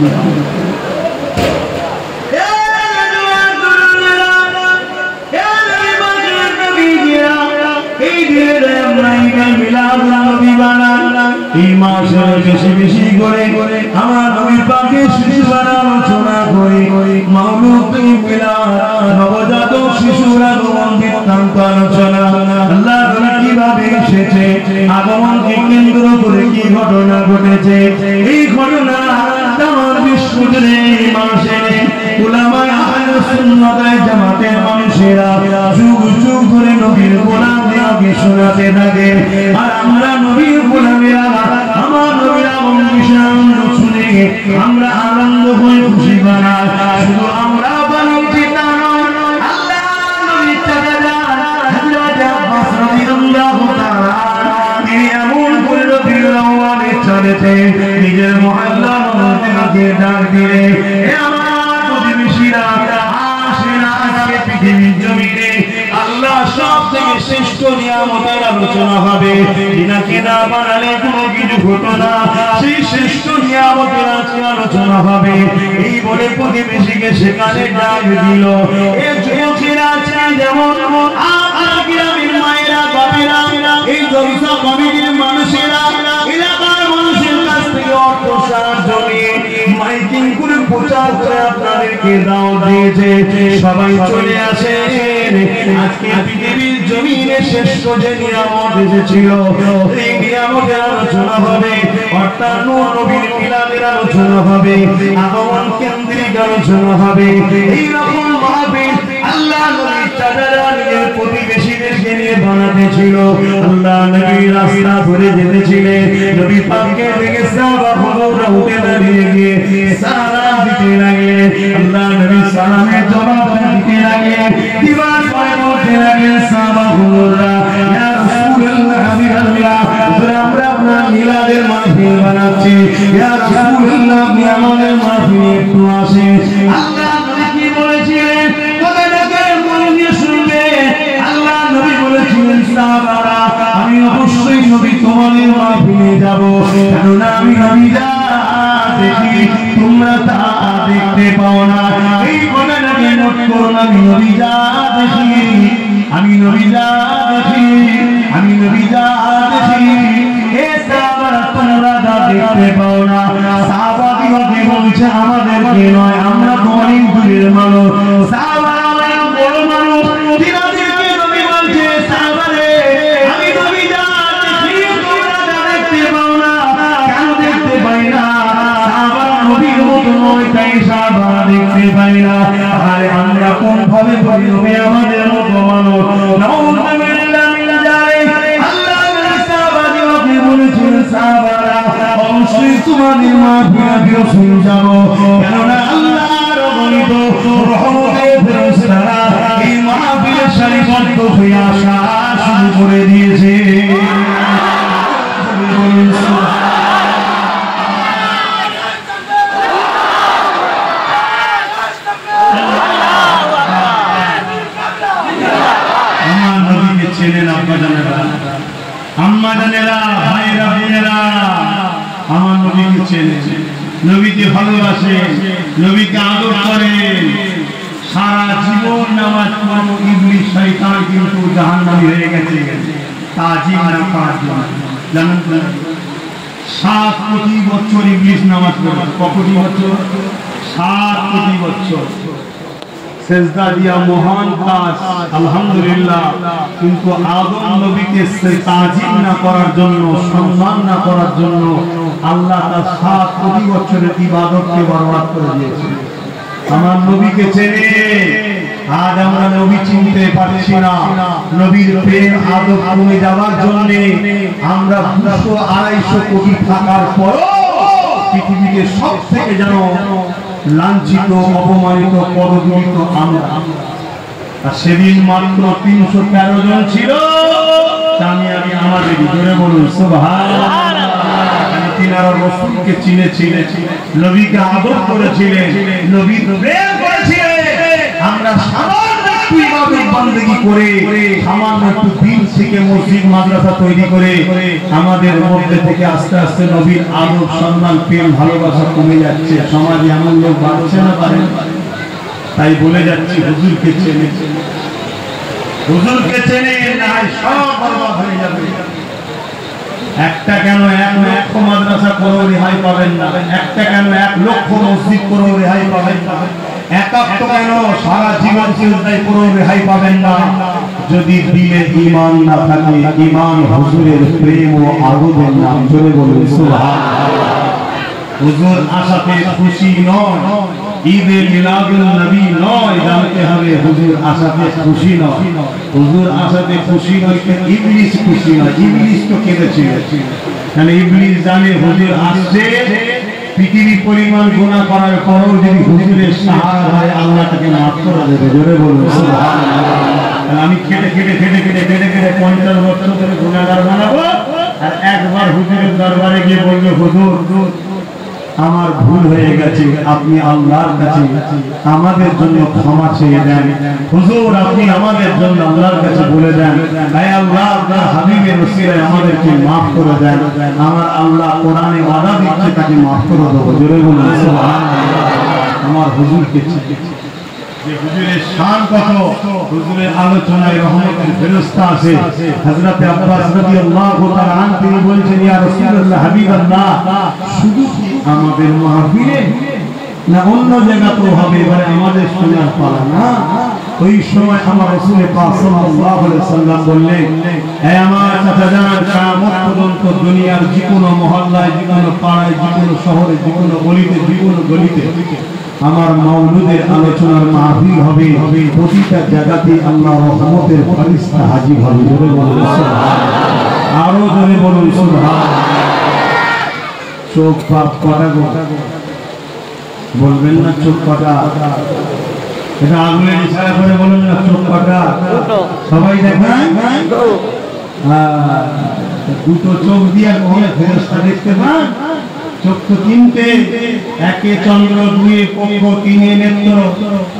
এই মাসে বেশি বেশি করে আমার নবীর পাকে শিশুর আলোচনা করি, মাওলুদ মিলাদ, নবজাতক শিশুর আগমন বৃত্তান্ত আলোচনা, আল্লাহ নবী কিভাবে এসেছে, আগমনকে কেন্দ্র করে কি ঘটনা ঘটেছে, এই ঘটনা তামাম বিশ্ব জুড়ে মানুষের উলামায়ে আহলে সুন্নাত ওয়াল জামাতের মানুষেরা যুগ যুগ ধরে নবীর গোলামদেরকে শোনাতে থাকে। আর আমরা নবীর গোলামেরা আমার নবীর আগমন শুনে আমরা আনন্দ হয়ে খুশি বানাই। শুধু আমরা বানাচ্ছি তা নয়, আল্লাহ নবীর চাচা হযরত আব্বাস রাদিয়াল্লাহু তাআলা তিনি এমন করে রবিউল আউয়ালের চলেছে নিজের মুহাল্লার মধ্যে ডাক দিয়ে, হে আমার প্রতিবেশীরা, আসেন আজকে পৃথিবীর জমিনে আল্লাহ সব থেকে শ্রেষ্ঠ নিয়ামতের আলোচনা হবে। যিনাকে না বানালে কোনো কিছু হতো না, সেই শ্রেষ্ঠ নিয়ামতের আলোচনা হবে। এই বলে প্রতিবেশীকে সেখানে ডাক দিল। এই যুবকেরা আছে যেমন গ্রামের মায়েরা, বাবেরা, এই জলসা কমিটির মানুষেরা এলাকার মানুষের কাছ থেকে অর্থ সাহায্য নিয়ে মাইকিং করে প্রচার করে আপনাদেরকে দাওয়াত দিয়েছে, সবাই চলে আসেন। আজকে পৃথিবীর জমিনে শ্রেষ্ঠ যে নিয়ামত এসেছিল এই নিয়ামতের আলোচনা হবে, অর্থাৎ নূহ নবীর মিলাদের আলোচনা হবে, আগমন কেন্দ্রিক আলোচনা হবে। এইরকম মাহফিল আল্লাহ নবী চাচারা নিজের প্রতিবেশীদেরকে নিয়ে বানাতে ছিল। আল্লাহ নবী রাস্তা ধরে যেতেছিলেন, নবী পাককে দেখে সাহাবা হুজুররা উঠে দাঁড়িয়ে গিয়ে সালাম দিতে লাগলেন। আল্লাহ নবী সালামের জবাব দিতে লাগলেন, দিবার পরে বলতে লাগলেন সাহাবা হুজুররা, ইয়া রাসূলুল্লাহ হাবিবাল্লাহ, আমরা আপনার মিলাদের মাহফিল বানাচ্ছি, ইয়া রাসূলুল্লাহ আপনি আমাদের মাহফিলে একটু আসেন। আল্লাহ নবী কি বলেছিলেন? আমি অবশ্যই নবী তোমাদের মাহফিলে যাব, কেননা আমি নবী যা দেখি তোমরা তা দেখতে পাও না। এই কথাটাকে নোট করুন, আমি নবী যা দেখি, আমি নবী যা দেখি, আমি নবী যা দেখি, এ সাহাবারা তোমরা যা দেখতে পাও না। সাহাবাদিগণকে বলছে আমাদেরকে নয়, আমরা তো অনেক দূরের মানুষ। সাহাবারা বড় মানুষ, তিনাদেরকে নবী বলছে সাহাবারে আমি নবী যা দেখি তোমরা যা দেখতে পাও না। কেন দেখতে পাই না? সাহাবারা নবীর মতো নয়, তাই সাহাবারা দেখতে পাই না। আরে আমরা কোন ভাবে বলি নবী আমাদের মতো মানুষ? নাউযুবিল্লাহ মিন যালিক। আল্লাহ নবী সাহাবাদিগণকে বলেছেন সাহাবারা অবশ্যই তোমাদের মাহফিলে শুনে যাব, কেননা আল্লাহর অগণিত রহমতের ফেরেশতারা এই মাহফিলে সারিবদ্ধ হয়ে আসা শুরু করে দিয়েছে। আমার নবীকে চেনেন আব্বা জানেরা, আম্মা জানেরা, ভাইরা বোনেরা, আমার নবীকে চেনেন, নবীকে ভালোবাসেন, নবীকে আদর করেন। সারা জীবন নামাজ পড়ানো ইবলিস শয়তান কিন্তু জাহান্নামী হয়ে গেছে। তাজিম না তাজিম জানেন তো? 7 কোটি বছর ইবলিস নামাজ পড়ে। কত কোটি বছর? 7 কোটি বছর। সেজদা দিয়া মহান কাজ আলহামদুলিল্লাহ, কিন্তু আদম নবীকে তাজিম না করার জন্য, সম্মান না করার জন্য আল্লাহ তার 7 কোটি বছরের ইবাদতকে বরবাদ করে দিয়েছে। আমার নবীকে চেনে, আজ আমরা নবী চিনতে পারছি না। নবীর প্রেম আদব কমে যাওয়ার জন্য আমরা 200-250 কোটি থাকার পর পৃথিবীতে সব থেকে যেন লাঞ্ছিত, অপমানিত, পদদলিত আমরা। আর সেদিন মাত্র 313 জন ছিল। আমি আমাদের জোরে বলুন সুবহানাল্লাহ। তিনারা রাসূলকে চিনেছিলেন, নবীকে আদর করেছিলেন, নবীর প্রেম করেছিলেন। আমরা সামান্য একটু ইবাদত বندگی করে, সামান্য একটু দিন থেকে মসজিদ মাদ্রাসা তৈরি করে আমাদের মধ্যে থেকে আস্তে আস্তে নবীর আদর, সম্মান, প্রেম, ভালোবাসা কমে যাচ্ছে। সমাজে এমন লোক বাড়ছে না পারে। তাই বলে যাচ্ছি, হুজুরকে চেনে, হুজুরকে চেনে না সব বরবাদ হয়ে যাবে। একটা কেন 1 লক্ষ মাদ্রাসা করেও রেহাই পাবেন না, একটা কেন 1 লক্ষ মসজিদ করেও রেহাই পাবেন না, একাত্ম কেন সারা জীবন চিন্তায় করেও রেহাই পাবেন না, যদি দিলে ঈমান না থাকে। ঈমান হুজুরের প্রেম ও আদবের নাম। জোরে বলুন সুবহানাল্লাহ। হুজুর আশাতে খুশি নয়, ঈদে মিলাদুন নবী নয়, জানতে হবে হুজুর আশাতে খুশি নয়। হুজুর আশাতে খুশি নয়, ইবলিস খুশি নয়। ইবলিস তো কেঁদেছিল, কারণ ইবলিস জানে হুজুর আসছে। পৃথিবী পরিমাণ গুনাহ করার পরও যদি হুজুরের সাহারা হয়, আল্লাহ তাকে মাফ করে দেবে। জোরে বলুন সুবহানাল্লাহ। আমি খেটে 50 বছর ধরে গুনাহগার বানাবো, আর একবার হুজুরের দরবারে গিয়ে বলবো, হুজুর আমার ভুল হয়ে গেছে, আপনি আল্লাহর কাছে আমাদের জন্য ক্ষমা চেয়ে দেন। হুজুর আপনি আমাদের জন্য আল্লাহর কাছে বলে দেন, হে আল্লাহ আপনার হাবিবের ওসিলায় আমাদেরকে maaf করে দেন। আমার আল্লাহ কোরআনে ওয়াদা দিচ্ছে তাকে maaf করে দেব। জোরে বলুন সুবহানাল্লাহ। আমার হুজুরকে চিনি, যে হুজুরের শান কত, হুজুরের আলোচনায় রহমতের ফেরেশতা আছে। হযরত আব্বাস রাদিয়াল্লাহু তাআলা আনহু তিনি বলছেন, ইয়া রাসূলুল্লাহ, হাবিবাল্লাহ, শুধু আমাদের মাহফিলে না অন্য জায়গাতেও হবে, এবারে আমাদের শোনার পালা না। ওই সময় আমার রাসূল পাক সাল্লাল্লাহু আলাইহি সাল্লাম বললেন, হে আমার চাচাজান, কিয়ামত পর্যন্ত দুনিয়ার যে কোনো মহল্লায়, যে কোনো পাড়ায়, যে কোনো শহরে, যে কোনো গলিতে, যে কোনো গলিতে আমার মাওলুদের আলোচনার মাহফিল হবে। প্রতিটা জায়গাতে আল্লাহর রহমতের ফেরেশতা হাজির হবে। জোরে বলুন সুবহানাল্লাহ। আরো জোরে বলুন সুবহানাল্লাহ। চোখ পাপ কটা বলবেন না, চোখ কটা, এটা আগুনের ইশারা করে বলুন না, চোখ কটা সবাই দেখেন। দুটো চোখ দিয়ে ফেরেশতা দেখতে পান। চোখ তো 3টে, একে চন্দ্র, 2 পক্ষ, 3 নেত্র।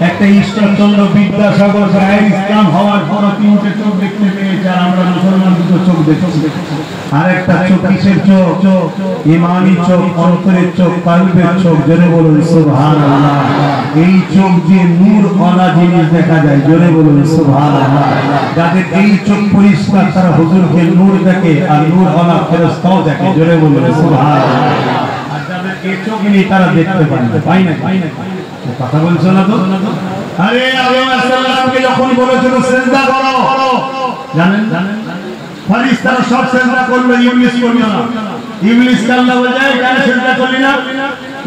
একটা ঈশ্বরচন্দ্র বিদ্যাসাগর সাহেব ইসলাম হওয়ার পর 3টে চোখ দেখতে পেয়েছে, আর আমরা মুসলমান 2টো চোখ দেখছি। আর একটা চোখ কিসের চোখ? ঈমানি চোখ, অন্তরের চোখ, কলবের চোখ। জোরে বলুন সুবহানাল্লাহ। এই চোখ দিয়ে নূর ওয়ালা জিনিস দেখা যায়। জোরে বলুন সুবহানাল্লাহ। যাদের এই চোখ পরিষ্কার, তারা হুজুরকে নূর দেখে, আর নূর ওয়ালা ফেরেশতাও দেখে। জোরে বলুন সুবহানাল্লাহ। এই চোখ নিয়ে তারা দেখতে পায় না, কথা বলছো না তো? আরে আদম আলাইহিস সালামকে যখন বলেছিল সিজদা করো, জানেন ফেরেশতারা সব সিজদা করলো, ইবলিস করলো না। ইবলিস আল্লাহ বলে, কেন সিজদা করলি না?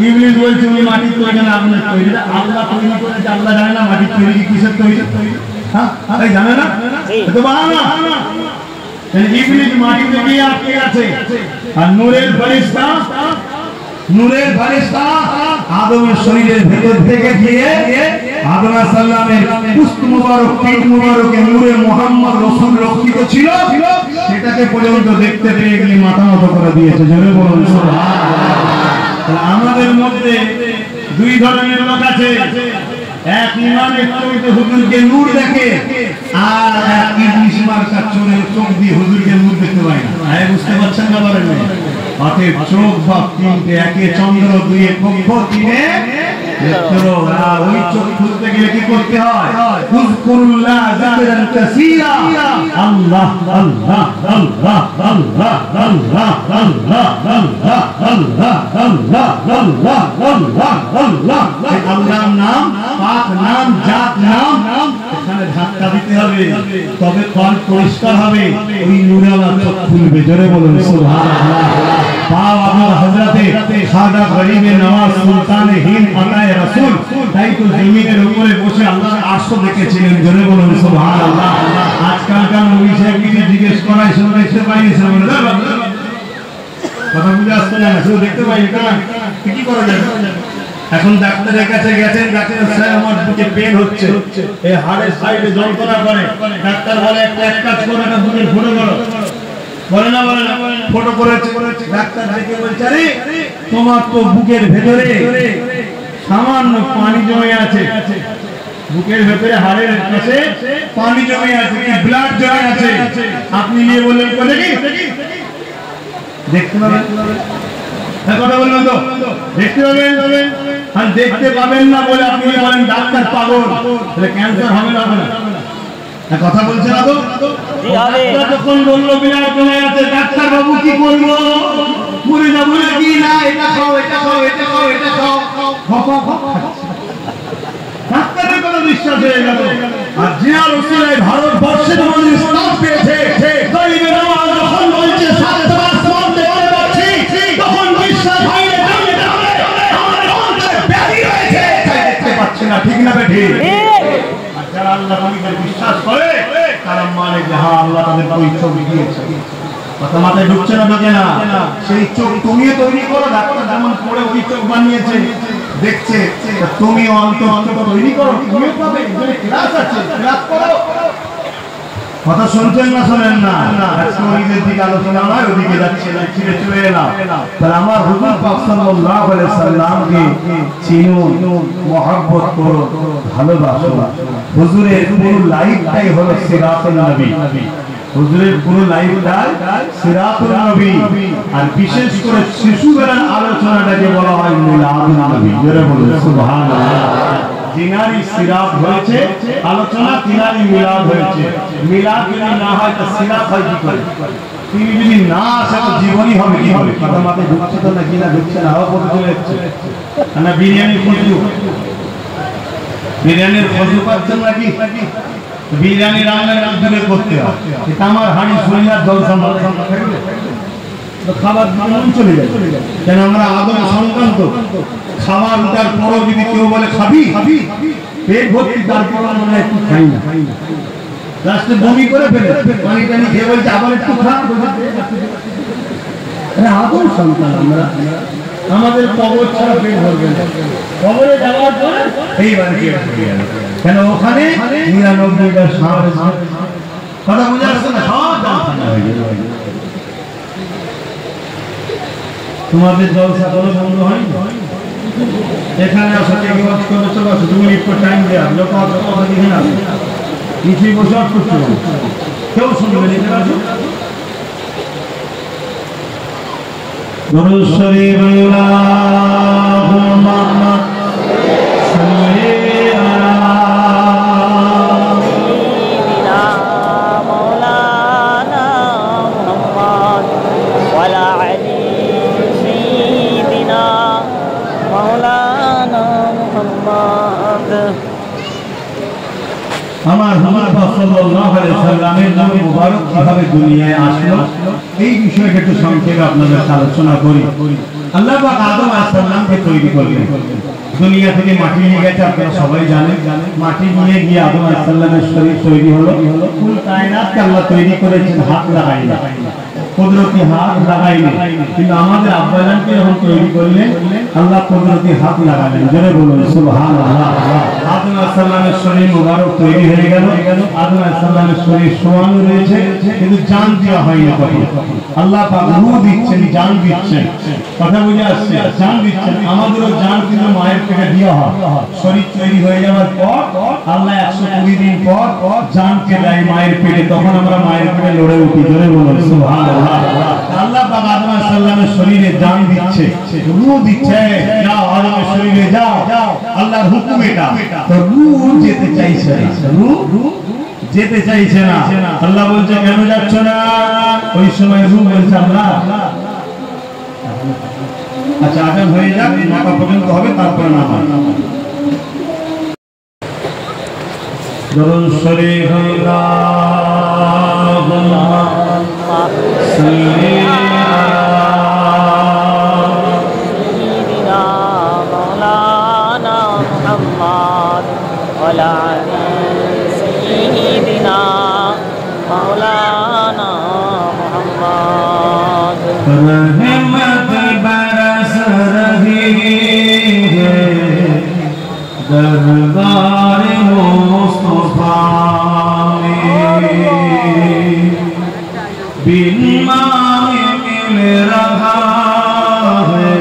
ইবলিস বলছে, ওই মাটি তৈরি না, আপনি তৈরি। আল্লাহ তৈরি করেছে, আল্লাহ জানে না মাটি তৈরি কিসের তৈরি? হ্যাঁ, এই জানে না তো বানা। ইবলিস মাটি থেকে আটকে আছে, আর নূরের ফেরেশতা, নূরের ফেরেশতা আদমের শরীরের ভেতর থেকে গিয়ে আদম আলাইহিস সালামের পুস্ত মুবারক, পিঠ মুবারকে নূরে মুহাম্মদ রাসূল রক্ষিত ছিল, সেটাকে পর্যন্ত দেখতে পেয়ে গিয়ে মাথা নত করে দিয়েছে। জোরে বলুন সুবহানাল্লাহ। আমাদের মধ্যে 2 ধরনের লোক আছে, এক ইমানের চোখে হুজুরকে নূর দেখে, আর এক ইবলিস মার্কা চোরের চোখ দিয়ে হুজুরকে নূর দেখতে পায় না। বুঝতে পারছেন না? বলেন অতএব চোখ বা 3টে, একে চন্দ্র, 2 পক্ষ, 3 ওই চোখ খুলতে গেলে কি করতে হয়? উযকুরুল্লাহ যিকরান কাসীরা, আল্লাহ আল্লাহ আল্লাহ আল্লাহ আল্লাহ আল্লাহ আল্লাহ আল্লাহ আল্লাহ আল্লাহ আল্লাহ আল্লাহ। এই আল্লাহর নাম, পাক নাম, জাত নাম, এখানে ধাক্কা দিতে হবে, তবে কল পরিষ্কার হবে, ওই নূরালা চোখ খুলবে। জোরে বলুন সুবহানাল্লাহ। পাও আমার হযরতে খাজা গরিবে নওয়াজ সুলতানে হিন্দ আতায়ে রাসূল তাই তো জমিনের উপরে বসে আল্লাহর আরশ দেখেছিলেন। জোরে বলুন সুবহানাল্লাহ। আজকালকার নবী সাহেব কিছু জিজ্ঞেস করাই শুনে দেখতে পাইনি, কথা বুঝে আসতে না, শুধু দেখতে পাই না, কি করা যাবে? এখন ডাক্তারের কাছে গেছেন, ডাক্তার সাহেব আমার বুকে পেন হচ্ছে, এই হাড়ের সাইডে যন্ত্রণা করে, ডাক্তার বলে এক কাজ করো, একটা বুকের ফটো করো, বলে না ফটো করেছে। ডাক্তার দেখে বলছে আরে তোমার তো বুকের ভেতরে সামান্য পানি জমে আছে, বুকের ভেতরে হাড়ের কাছে পানি জমে আছে, ব্লাড জমে আছে, আপনি নিয়ে বললেন কোনে কি দেখতে পাবেন? কথা বললেন তো দেখতে পাবেন, আর দেখতে পাবেন না বলে আপনি বলেন ডাক্তার পাগল, তাহলে ক্যান্সার হবে না? কথা বলছে না তো? যখন বললো বিরাট জমে আছে, ডাক্তার বাবু কি করবো? মরে যাবো নাকি? না, এটা খাও, এটা খাও, এটা খাও, এটা খাও, ডাক্তারের কোনো বিশ্বাস হয়ে গেল। আর জিয়ার ওসিলায় ভারতবর্ষে তোমাদের ইসলাম পেয়েছে, গরিবে নওয়াজ যখন বলছে সাতটা আসমান দেখতে পাচ্ছি, তখন বিশ্বাস হয় না, আমাদের অন্তরে ব্যাধি রয়েছে, তাই দেখতে পাচ্ছি না। ঠিক না বেঠিক? আর যারা আল্লাহ নবীকে বিশ্বাস করে তারা মানে যে হ্যাঁ আল্লাহ তাদের ওই চোখ দিয়েছে। কথা মাথায় ঢুকছে না? ঢোকে না? সেই চোখ তুমি তৈরি করো, ডাক্তার যেমন পড়ে ওই চোখ বানিয়েছে দেখছে, তুমি অন্তত তৈরি করো, তুমিও পাবে। ক্লাস আছে, ক্লাস করো। কথা শুনছেন না শোনেন না? ওইদের দিকে আলোচনা নয়, ওদিকে যাচ্ছে না, ছিঁড়ে চলে এলাম। তাহলে আমার হুজুর পাক সাল্লাল্লাহু আলাইহি সাল্লামকে চিনুন, মহব্বত করুন, ভালোবাসুন। হুজুরের পুরো লাইফটাই হলো সিরাতুন নবী। হুজুরের পুরো লাইফটাই সিরাতুন নবী। আর বিশেষ করে শিশুবেলার আলোচনাটাকে বলা হয় মিলাদুন নবী। জোরে বলুন সুবহানাল্লাহ। যিনারই সিরাত হয়েছে আলোচনা, তিনারই মিলাদ হয়েছে। মিলাদ যদি না হয় তো সিরাত হয় কি করে? তিনি যদি না আসে তো জীবনই হবে কি হবে? কথা মাথায় ঢুকছে তো নাকি না ঢুকছে না? হাওয়া পড়ে চলে যাচ্ছে না। বিরিয়ানির খুশবু, বিরিয়ানির খুশবু পাচ্ছেন নাকি? বিরিয়ানি রান্নার দূরে করতে হয়, এটা আমার হাঁড়ি শুনিয়ার জল সামাল খাবার মন চলে যায়। কেন আমরা আদম সন্তান তো, খাবার উঠার পরও যদি কেউ বলে খাবি, পেট ভর্তি, তারপর আমরা একটু খাই না, লাস্টে বমি করে ফেলে, পানি টানি খেয়ে বলছে আবার একটু খা। আদম সন্তান আমরা, আমাদের কবর ছাড়া পেট ভরবে না। কবরে যাওয়ার পর এইবার কেন ওখানে 99টা সাপ। কথা বুঝে আসছে না? তোমাদের জলসা কোনো বন্ধ হয়নি? এখানে আসো, চলে আসো, 2 মিনিট পর টাইম দেওয়া, লোক দিকে না কিছুই বসে আট করতে হবে, কেউ শুনবে নিতে পারছো। দরুদ শরীফ আল্লাহুম্মা সাল্লি আলা সাইয়্যিদিনা মাওলানা মুহাম্মদ ওয়া আলা আলি সাইয়্যিদিনা মাওলানা মুহাম্মদ। আমার হুজুর পাক সাল্লাল্লাহু আলাইহি সাল্লামের নূর মুবারক কিভাবে দুনিয়ায় আসলো এই বিষয়টা একটু সংক্ষেপে আপনাদের আলোচনা করি। আল্লাহ পাক আদম আলাইহিস সালামকে তৈরি করলেন, দুনিয়া থেকে মাটি নিয়ে গেছে, আপনারা সবাই জানেন। মাটি নিয়ে গিয়ে আদম আলাইহিস সালামের শরীর তৈরি হলো। কুল কায়নাতকে আল্লাহ তৈরি করেছেন হাত লাগাইনি, কুদরতি হাত লাগাইনি, কিন্তু আমাদের আব্বাজানকে যখন তৈরি করলেন আল্লাহ কুদরতি হাত লাগালেন। জোরে বলুন সুবহানাল্লাহ। আদম আলাইহিস সালামের শরীর মুবারক তৈরি হয়ে গেল। আদম আলাইহিস সালামের শরীর শোয়ানো রয়েছে, কিন্তু জান দেওয়া হয়নি। আল্লাহ পাক রূহ দিচ্ছেন, জান দিচ্ছেন। কথা বুঝে আসছে? জান দিচ্ছেন। আমাদেরও জান কিন্তু মায়ের পেটে দেওয়া হয়। শরীর তৈরি হয়ে যাওয়ার পর আল্লাহ 120 দিন পর জানকে দেয় মায়ের পেটে, তখন আমরা মায়ের পেটে লড়ে উঠি। জোরে বলুন সুবহানাল্লাহ। আল্লাহ পাক আদম আলাইহিস সালামের শরীরে জান দিচ্ছে, রূহ দিচ্ছে। যাও আদমের শরীরে যাও, আল্লাহর হুকুম এটা। তো রূহ যেতে চাইছে না, রূহ যেতে চাইছে না। আল্লাহ বলছে কেন যাচ্ছ না? ওই সময় রূহ বলছে আল্লাহ আচ্ছা আজান হয়ে যাক, 9টা পর্যন্ত হবে, তারপরে না হয়। দরুদ শরীফ আল্লাহুম্মা সাল্লি रहमत बरस रही है दरबार मुस्तफा में, बिन मांगे मिल रहा है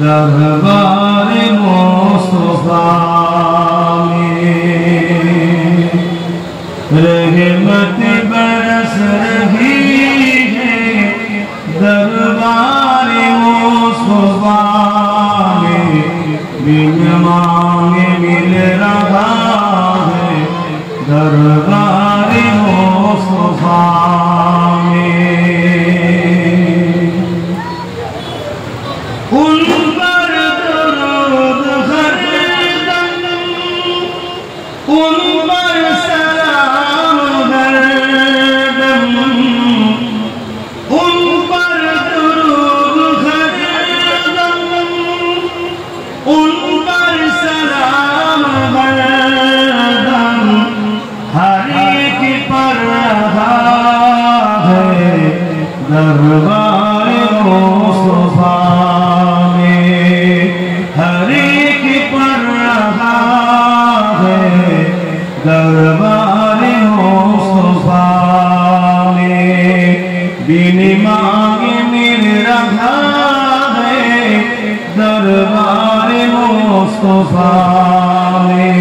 दरबार मुस्तफा में, रहमत बरस रही दरबार मुस्तफा में, बिन मांगे मिल रहा है दरबार मुस्तफा में। उन पर दरूद हरदम, उन पर सलाम हरदम, उन पर दरूद हरदम, उन पर सलाम हरदम, हर एक पर रहा है दरबार मुस्तफा में, हर एक पर रहा है दरबार मुस्तफा में, बिन मांगे मिल रहा है दरबार मुस्तफा में।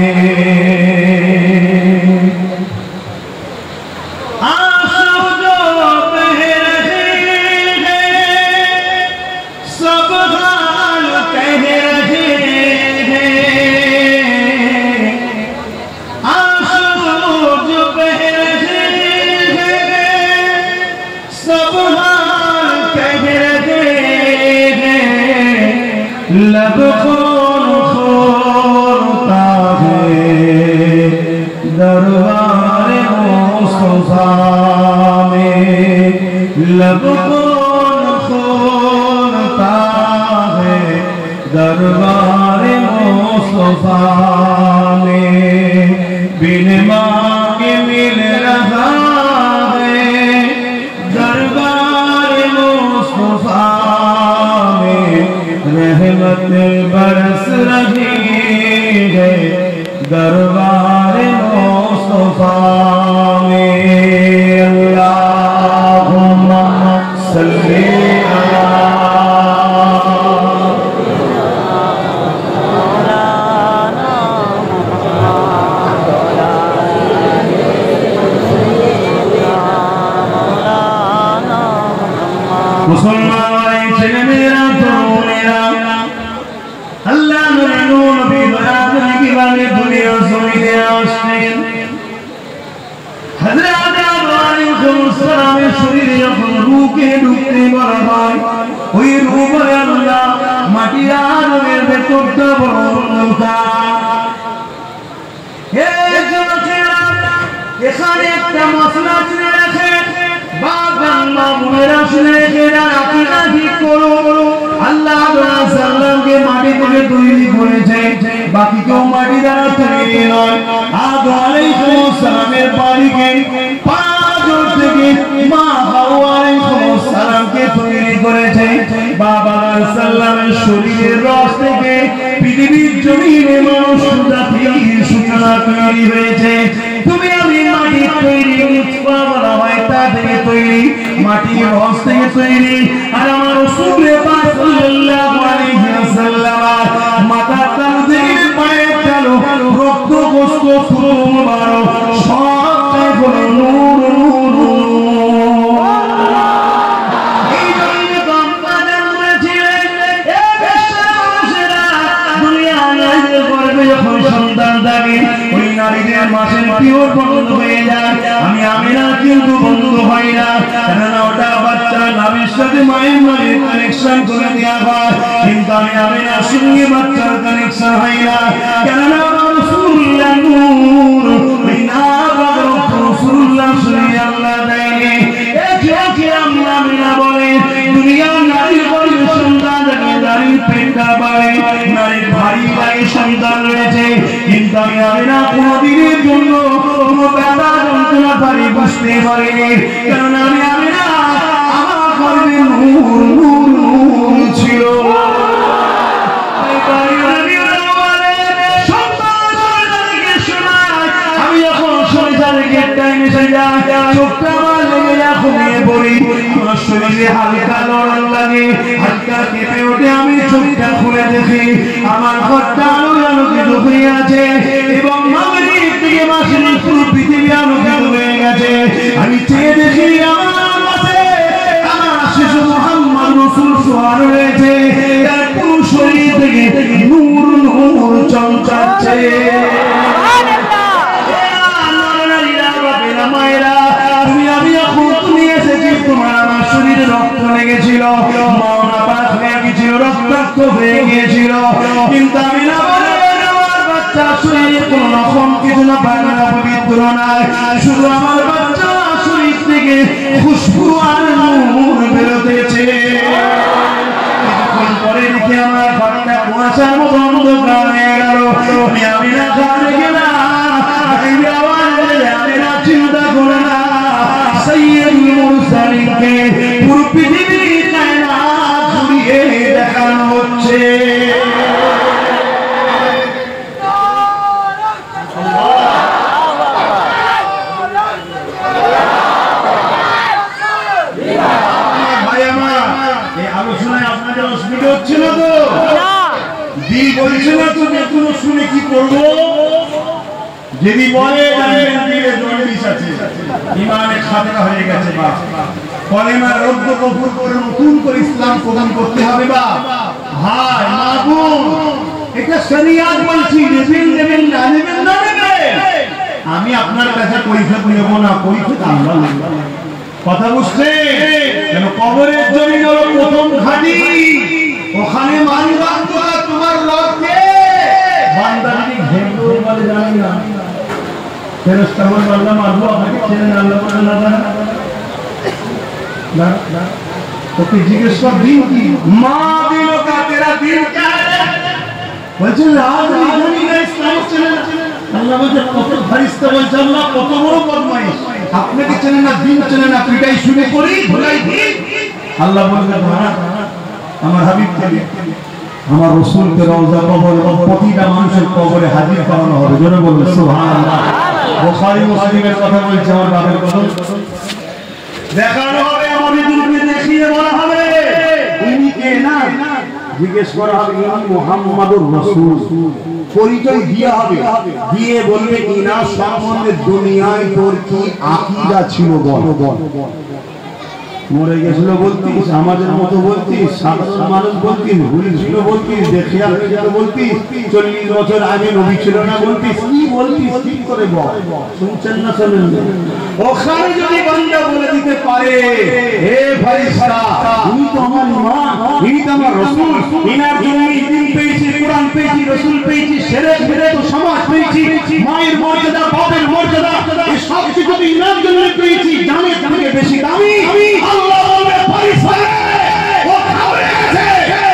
आंसू जो बह रहे हैं सब हाल कह रहे हैं, आंसू जो बह रहे हैं सब हाल कह रहे हैं, लब खून खोलता है दरबार मुस्तफा में, लब खून खोलता है दरबार मुस्तफा में, बिन मांगे मिल रहा है दरबार मुस्तफा में, रहमत बरस रही है दरबार मुस्तफा में। अल्लाहुम्मा सल्ली अला मुसलमान ছেলেমেয়েরা তরুণেরা আল্লাহ নবী বরাবর কিভাবে দুনিয়া জমিনে আসলেন। হযরত আদম আলাইহিস সালামের শরীরে যখন রূহকে ঢুকতে বলা হয়, ওই রূহ আল্লাহ মাটি আদমের ভেতরটা বড় নৌকা। এখানে একটা মশলা ছিল রাখে বাগান মামুনের আসলে এরা আকিদা ঠিক করো। আল্লাহ সাল্লামকে মাটি থেকে তৈরি করেছে, বাকি কেউ মাটি দ্বারা তৈরি নয়। আদম আলাইহিস সালামের বাড়িকে পাঁচজন থেকে মা হাওয়া আলাইহিস সালামকে তৈরি করেছে। বাবা সাল্লামের শরীরের রস থেকে পৃথিবীর জমিনে মানুষ জাতি সূচনা তৈরি হয়েছে। তুমি আমি মাটি তৈরি, নুতফা বলা হয় তা থেকে তৈরি, মাটির রস থেকে তৈরি। আর আমার রাসূল পাক সাল্লাল্লাহু আলাইহি ওয়াসাল্লাম মাথা তালু থেকে পায়ের তালু রক্ত গোশত ফুল মুবারক সবটাই হলো নূর নূর নূর। এই জন্য কম্পাদান বলেছিলেন এ বেশ্যা মানুষেরা দুনিয়ায় গর্ভে যখন সন্তান থাকে ওই নারীদের মাসের পিরিয়ড বন্ধ হয়ে যায়। আমি আমিনা কিন্তু বন্ধ হয় না, কেননা ওটা বাচ্চা নাভির সাথে মায়ের নাভির কানেকশন করে দেওয়া হয়, কিন্তু আমি আমিনার সঙ্গে বাচ্চার কানেকশন হয় না, কেননা রাসূলুল্লাহ নূর বিনা রাসূলুল্লাহ সাল্লাল্লাহু আলাইহি আমিনা বলে দুনিয়া নারীর গর্ভে সন্তান থাকে, নারীর পেটটা বাড়ে, নারীর ভারী ভারী সন্তান রয়েছে, কিন্তু আমি আমিনা কোনদিনের জন্য কোনো ব্যথা যন্ত্রণা ভারী বুঝতে পারিনি, কারণ আমি আমিনা আমার গর্ভে নূর নূর নূর ছিল। আমি যখন সংসারের গেটটায় মিশে যাই, চোখটা আমার লেগে যা ঘুমিয়ে পড়ি, আমার শরীরে হালকা লড়ান লাগে, হালকা কেঁপে ওঠে, আমি চোখটা খুলে দেখি আমার ঘরটা আলোয় আলোকিত হয়ে আছে এবং মাগরিব থেকে মাসের পুরো পৃথিবী আলোকিত হয়ে গেছে। আমি চেয়ে দেখি আমার কাছে আমার শিশু মুহাম্মদ রাসূল শোয়া রয়েছে, তার পুরো শরীর থেকে নূর নূর চমকাচ্ছে। তোমার আমার শরীরে রক্ত লেগেছিল, রক্তাক্ত হয়ে গিয়েছিল, কিন্তু আমি না আমার বাচ্চা শরীরে কোন রকম কিছু না বাংলা পবিত্র নয়, শুধু আমার বাচ্চা শরীর থেকে খুশবু আর নূর বেরোতেছে। কিছুক্ষণ পরে দেখি আমার ঘরটা কুয়াশার মতো অন্ধকার হয়ে গেল। আমি না ঘরে গেলাম, আমি না চিন্তা করে না, সাইয়্যিদুল মুরসালিনকে পুরো পৃথিবীর কায়নাত ঘুরিয়ে দেখানো হচ্ছে। ভাই আমার এই আলোচনায় আপনাদের অসুবিধা হচ্ছে না তো? দিল বলছে না তো যে কোনো শুনে কি করবো? যদি বলে ইমানের খাতরা হয়ে গেছে, বা কলেমার রদ্দ কবুল করে নতুন করে ইসলাম প্রদান করতে হবে। বা ভাই মা বোন, এটা শরিয়াত বলছি, দেবেন না দেবেন। আমি আপনার কাছে কৈফিয়ত নেব না, কৈফিয়ত আল্লাহ নেব। কথা বুঝছে? কেন কবরের জমিন হলো প্রথম ঘাঁটি, ওখানে মানবান তোমার রক্তে বান্দা যদি ঘেন্ডো বলে জানি না ফেরেশতা বলে আল্লাহ মারবো, আপনাকে চেনেন আল্লাহ বলে না না, তোকে জিজ্ঞেস কর দিন কি, মা দিলো কা তেরা দিন ক্যা है? বলছে রাজ রাজনী না ইসলাম চেনে না। আল্লাহ বলছে কত ফেরেশতা বলছে আল্লাহ কত বড় বদমাইশ, আপনাকে চেনে না, দিন চেনে না, পিটাই শুনে করি ভুলাই দিন। আল্লাহ বলছে আমার হাবিবকে আমার রাসূলকে রওজা কবর এবং প্রতিটা মানুষের কবরে হাজির করানো হবে। জোরে বলুন সুবহানাল্লাহ। বুখারী মুসলিমের কথা বলছে, আমার বাবার কদম দেখানো হবে, আমাদের দুর্গে দেখিয়ে বলা হবে ইনি কে না, জিজ্ঞেস করা হবে ইনি মুহাম্মাদুর রাসূল, পরিচয় দেওয়া হবে, দিয়ে বলবে ইনার সম্বন্ধে দুনিয়ায় তোর কি আকীদা ছিল বল। মরে গেছিল বলতিস, আমাদের মতো বলতিস, সাধারণ মানুষ বলতিস, ভুল ছিল বলতিস, দেখিয়া বলতিস, 40 বছর আগে নবী ছিল না বলতিস, কি বলতিস ঠিক করে বল। শুনছেন না শোনেন? ওখানে যদি বান্দা বলে দিতে পারে হে ফেরেশতা তুমি তো আমার ইমাম, ইনি তো আমার রাসূল, ইনার জন্য দিন পেয়েছি, কোরআন পেয়েছি, রাসূল পেয়েছি, শিরক বিদআত সমাজ পেয়েছি, মায়ের মর্যাদা, বাবার মর্যাদা, এই সব কিছু তো ইনার জন্য পেয়েছি, জানের থেকে বেশি দামি। আল্লাহ বলবে ফেরেশতা ও খাবে গেছে,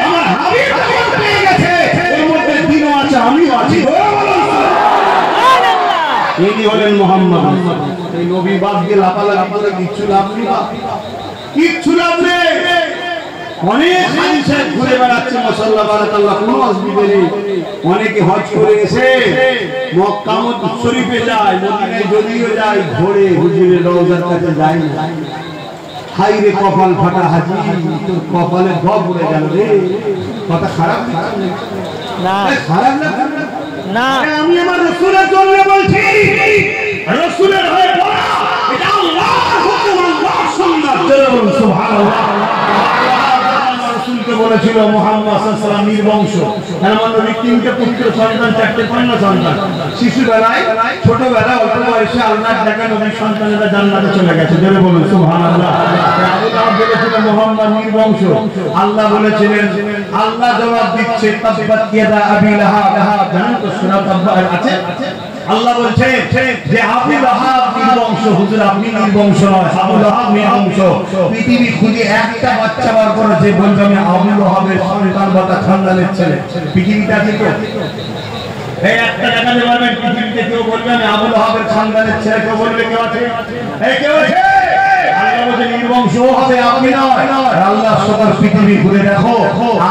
আমার হাবিব যখন পেয়ে গেছে, এর মধ্যে দিনও আছে আমিও আছি। সুবহানাল্লাহ। ইনি হলেন মুহাম্মদ। এই নবী বাদ দিয়ে লাপালাপি কিচ্ছু লাভ নেই, কিচ্ছু লাভ নেই। অনেক হাজির ঘুরে বেড়াচ্ছে মাশাআল্লাহ বারাকাল্লাহ, কোনো অসুবিধা নেই। অনেকে হজ করে এসে মক্কা শরীফে যায়, মদিনায় যদিও যায় ঘোরে, হুজুরের রওজার কাছে যায় না। হাই রে কপাল ফাটা হাজি, তোর কপালে ধপ উড়ে গেল রে। কথা খারাপ না, খারাপ না। আমি আমার রাসূলের জন্য বলছি, রাসূলের হয়ে বলা, এটা আল্লাহর হুকুম, আল্লাহর সুন্নাত। সুবহানাল্লাহ। রাসূলকে বলেছিল মুহাম্মদ সাল্লাল্লাহু আলাইহি ওয়াসাল্লাম নির্বংশ, তার মানে তিনটে পুত্র সন্তান, চারটে কন্যা সন্তান। শিশুবেলায় ছোটবেলায় অল্প বয়সে আল্লাহর দেখা নবীর সন্তানেরা জান্নাতে চলে গেছে। জোরে বলুন সুবহানাল্লাহ। আবু লাহাব বলেছিল মুহাম্মদ নির্বংশ, আল্লাহ বলেছিলেন, আল্লাহ জবাব দিচ্ছে তাব্বাত ইয়াদা আবি লাহাব। জানেন তো সূরা তাব্বা আছে, আল্লাহ বলছে যে আবু লাহাব নির্বংশ। হুজুর আপনি নির্বংশ নয়, আবু লাহাব নির্বংশ। পৃথিবী খুঁজে একটা বাচ্চা বার করে যে বলবে আমি আবু লাহাবের সন্তান বা তার খানদানের ছেলে, পৃথিবীতে আছে তো? এই একটা দেখাতে পারবেন পৃথিবীতে কেউ বলবে আমি আবু লাহাবের খানদানের ছেলে? কেউ বলবে কেউ আছে? এই কেউ আছে? আল্লাহ বলে নির্বংশ হবে আপনি নয়। আল্লাহ সবার পৃথিবী ঘুরে দেখো,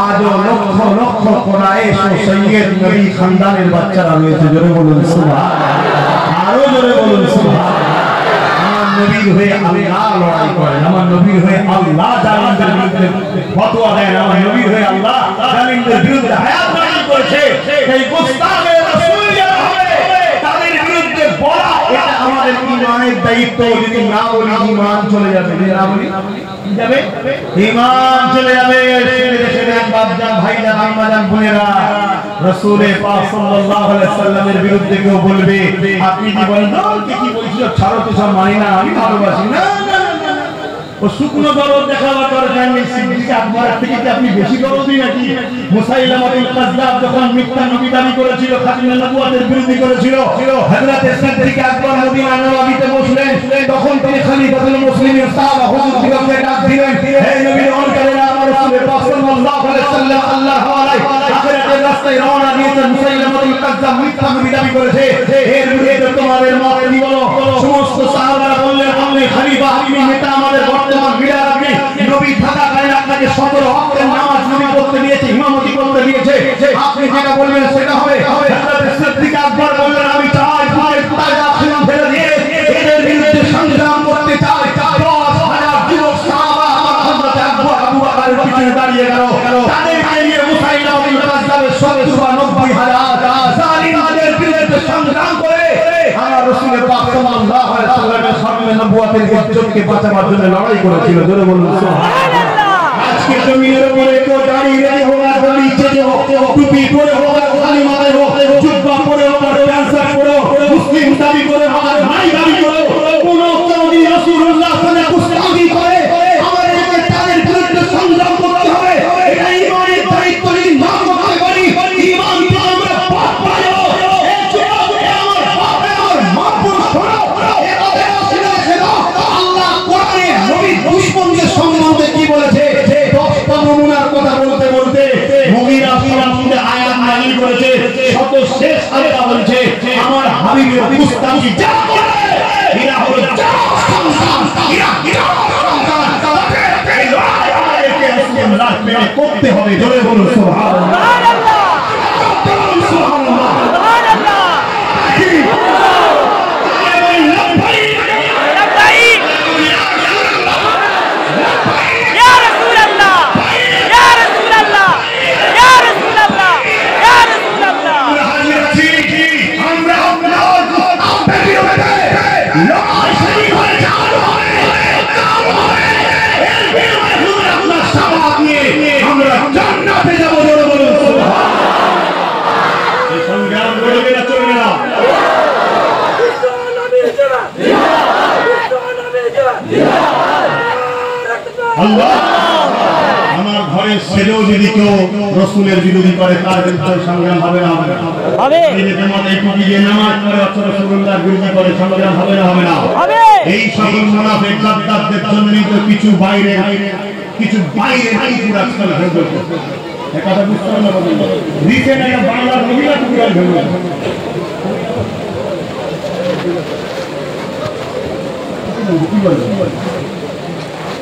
আজও লক্ষ লক্ষ কুরাইশ ও সৈয়দ নবী খানদানের বাচ্চারা রয়েছে। জোরে বলুন সুবহানাল্লাহ, আরো জোরে বলুন সুবহানাল্লাহ। আমার নবীর হয়ে আল্লাহ লড়াই করেন, আমার নবীর হয়ে আল্লাহ জালিমদের বিরুদ্ধে ফতোয়া দেন, আমার নবীর হয়ে আল্লাহ জালিমদের বিরুদ্ধে হায়াত দান করেছে। এই গোস্তাখে রাসূল যারা হবে তাদের বিরুদ্ধে বলা, এটা আমাদের ঈমানের দায়িত্ব। যদি না বলি ঈমান চলে যাবে, যদি না বলি কি যাবে? ঈমান চলে যাবে। দেশের বাপজান ভাইজান আম্মাজান বোনেরা, রাসূল পাক সাল্লাল্লাহু আলাইহি ওয়াসাল্লামের বিরুদ্ধে কেউ বলবে আপনি কি বলেন কি বলছিল, ছাড়ো তো সব মানি না, আমি ভালোবাসি না। ও শুকনো দরদ দেখাবার দরকার নেই। সিদ্দিক আকবর থেকে কি আপনি বেশি দরদি নাকি? মুসাইলামাতুল কাযযাব যখন মিথ্যা নবী দাবি করেছিল, খাতিমুন নবুওয়াতের বিরোধী করেছিল, হযরত সিদ্দিক আকবর মদিনা নববীতে বসলেন, তখন তিনি খলিফাতুল মুসলিমিন সাহাবা হুজুরকে ডাক দিলেন, হে নবীর অনুসারীরা, আমার রাসূল পাক সাল্লাল্লাহু আলাইহি ওয়াসাল্লাম আল্লাহর হওয়ায় আখিরাতের রাস্তায় রওনা দিয়েছেন। মুসাইলামাতুল কাযযাব মিথ্যা নবী দাবি করেছে, এর বিরুদ্ধে তোমাদের মত কি বলো? সমস্ত সাহাবারা বললেন, আপনি খলিফা, আপনি নেতা, আমাদের বর্তমান লিডার, আপনি নবী থাকাকালীন আপনাকে 17 ওয়াক্তের নামাজ নবী পড়তে দিয়েছে, ইমামতি করতে দিয়েছে, আপনি যেটা বলবেন সেটা হবে। হযরত সিদ্দিক আকবর বললেন, আমি চাই তোমার তাজা খুন ফেলে দিয়ে এদের বিরুদ্ধে সংগ্রাম করতে চাই। 10,000 যুবক সাহাবা আমার হযরত আবু বকরের পিছনে দাঁড়িয়ে গেল, তাদেরকে নিয়ে মুসাইলামাতুল কাযযাবের 90,000 জালিমদের বিরুদ্ধে সংগ্রাম করে আমার রাসূল পাক সাল্লাল্লাহু আলাইহি ওয়াসাল্লামের খাতমে নবুওয়াতের ইজ্জতকে বাঁচাবার জন্য লড়াই করেছিল। জোরে বলুন সুবহানাল্লাহ। আজকে জমিনের উপরে কেউ দাঁড়িয়ে রেখে হোক, আর নিচে হোক, টুপি পরে হোক, খালি মাথায় হোক, জুব্বা পরে হোক, প্যান্ট পরে হোক, মুসলিম দাবি করে হোক, আর ভাই দাবি করে কোন যদি রাসূলুল্লাহ সাল্লাল্লাহু আলাইহি ওয়াসাল্লাম করে আমাদেরকে তাদের বিরুদ্ধে সংগ্রাম করতে হবে। এটা ঈমানের দায়িত্ব। ঈমান করতে পারি, ঈমান দিয়ে আমরা পাপ পাই। আল্লাহ কোরআনে নবীর দুশমনদের সম্বন্ধে কি বলেছে? 10টা নমুনার কথা বলতে বলতে মুগীরা ফিরাউনের আয়াত নাযিল করেছে। সর্বশেষ আয়াত বলছে, আমার হাবিবের গুস্তাখি যা করে এরা হলো সন্তান, এরা সন্তান, এই লড়াই আমাদেরকে রাসূলুল্লাহ মেনে করতে হবে। জোরে বলুন সুবহানাল্লাহ, সুবহানাল্লাহ, সুবহানাল্লাহ। আমার ঘরের ছেলেও যদি কেউ রাসূলের বিরোধী করে তার বিরুদ্ধে সংগ্রাম হবে না? হবে। নামাজ পড়ে রাসূলুল্লাহর বিরোধী করে সংগ্রাম হবে না? হবে না? হবে। এই সকল মুনাফিক গাদ্দারদের জন্যই তো কিছু বাইরে আজকাল হয়ে গেছে। কথা বুঝতে পারলাম না। রিসেন্ট একটা বাংলার মহিলা টুকুরাল হয়ে গেছে।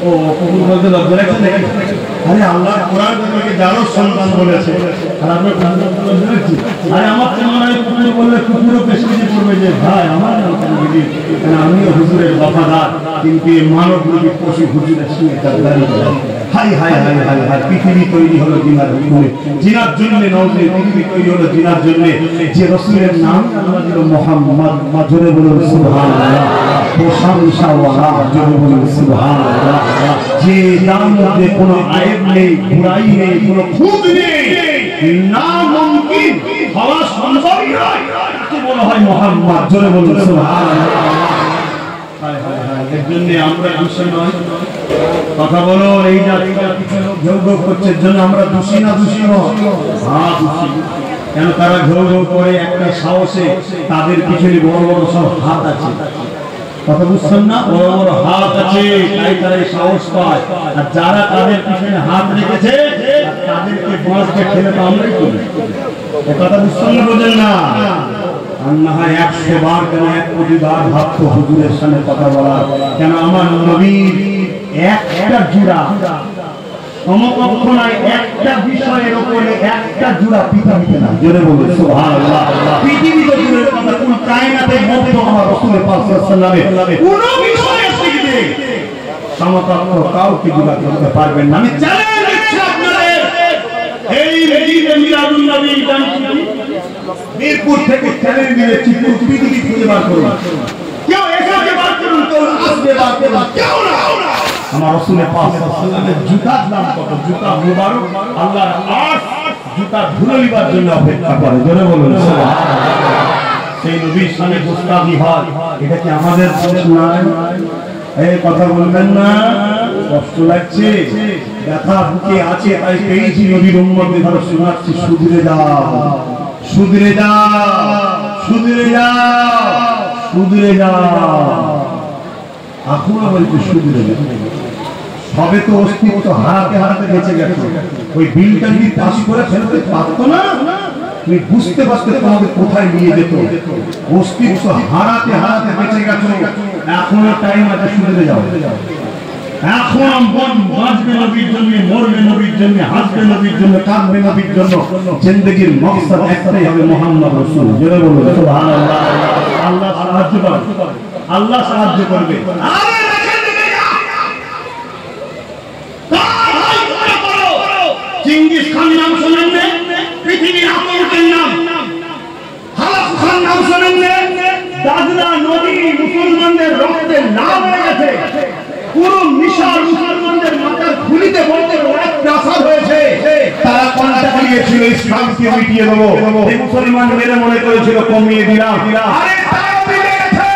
ও কবুল বলতে লজ্জা লাগছে নাকি? আরে আল্লাহ কোরআন তোমাকে জানো সন্তান বলেছে, আর আমরা বলেছি আরে আমার চেমনায় কুকুর বললে কুকুরও পেশি করবে যে ভাই আমার দিদি, আমিও হুজুরের বফাদার, কিন্তু মানব রূপী পশু হুজুরের সঙ্গে তার দাঁড়িয়ে high high high high high পৃথিবী তৈরি হলো জিনার হুকুমে, জিনার জন্য নওজে পৃথিবী তৈরি হলো জিনার জন্য। যে রাসূলের নাম আল্লাহ দিল মুহাম্মদ, জোরে বলুন সুবহানাল্লাহ, প্রশংসা আল্লাহ, জোরে বলুন সুবহানাল্লাহ। যে নাম মধ্যে কোনো আয়েব নেই, বুরাই নেই, কোনো খুঁত নেই, না মুমকিন হওয়া সম্ভবই নয়, তাকে বলা হয় মুহাম্মদ, জোরে বলুন সুবহানাল্লাহ। হায় হায় হায়, এর জন্য আমরা দোষী নয়, কথা বলো। এই জাতিটা কিছু লোক ঘেউ ঘেউ করছে, এর জন্য আমরা দোষী না দোষী নয়? হ্যাঁ দোষী। কেন তারা ঘেউ ঘেউ করে একটা সাহসে, তাদের পিছনে বড় বড় সব হাত আছে, কথা বুঝছেন না? বড় বড় হাত আছে, তাই তারা সাহস পায়। আর যারা তাদের পিছনে হাত রেখেছে তাদেরকে বাঁচকে খেলে তো আমরাই করি, কথা বুঝছেন না? বোঝেন না? আর না হয় 100 বার কেন 1 কোটি বার ভাবতো হুজুরের সামনে কথা বলা, কেন আমার নবীর একটা জোড়া সমকক্ষ নয়, একটা বিষয়ের উপরে একটা জোড়া পৃথিবীতে না, জোরে বলুন সুবহানাল্লাহ। পৃথিবীতে জোরের কথা কোন কায়নাতের মধ্যে আমার রাসূল পাক সাল্লাল্লাহু আলাইহি ওয়াসাল্লাম কোন বিষয়ে শিখবে সমকক্ষ কাউকে জোড়া করতে পারবেন না। আমি চ্যালেঞ্জ দিচ্ছি আপনাদের, এই মদিনা মিলাদুন নবী মিরপুর থেকে চ্যালেঞ্জ দিয়েছি, পৃথিবী খুঁজে বার করুন, কেউ এসে বার করুন, কেউ আসবে বার করুন, কেউ না। আমার রাসূলের পাক সাল্লাল্লাহু আলাইহি ওয়াসাল্লামের জুতার দাম কত? জুতা মুবারক আল্লাহর আরশ জুতা ধুলো লিবার জন্য অপেক্ষা করে, জোরে বলুন সুবহানাল্লাহ। সেই নবীর সামনে গোস্তাখি হয়, এটা কি আমাদের দোষ নয়? এই কথা বলবেন না, কষ্ট লাগছে, ব্যথা বুকে আছে, তাই পেয়েছি নবীর উম্মতদের ধরে শোনাচ্ছি, শুধরে যাও, শুধরে যাও, শুধরে যাও, শুধরে যাও। এখনো বলছে শুধরে যাও, সবে তো অস্তিত্ব হারাতে হারাতে বেঁচে গেছে। ওই বিলটা যদি পাস করে ফেলতে পারতো না, তুমি বুঝতে পারতে তোমাকে কোথায় নিয়ে যেত। অস্তিত্ব হারাতে হারাতে বেঁচে গেছো, এখনো টাইম আছে, শুধরে যাও। এখন বাঁচবে নবীর জন্য, মরবে নবীর জন্য, হাসবে নবীর জন্য, কাঁদবে নবীর জন্য। জিন্দেগির মকসদ একটাই হবে মুহাম্মদ রাসূল, জোরে বলুন সুবহানাল্লাহ। আল্লাহ সাহায্য করবে, আল্লাহ সাহায্য করবে। চিঙ্গিস খান নাম শোনেন না? পৃথিবীর আতঙ্কের নাম। হালাক খান নাম শোনেন না? দাদরা নদী মুসলমানদের রক্তে লাল হয়ে গেছে, পুরো মিশর মুসলমানদের মাথার খুলিতে বলতে অনেক প্রাসাদ হয়েছে। তারা কন্টাক্ট নিয়েছিল ইসলামকে মিটিয়ে দেবো, এই মুসলমান মেরে মনে করেছিল কমিয়ে দিলাম। আরে তারা মিলে গেছে,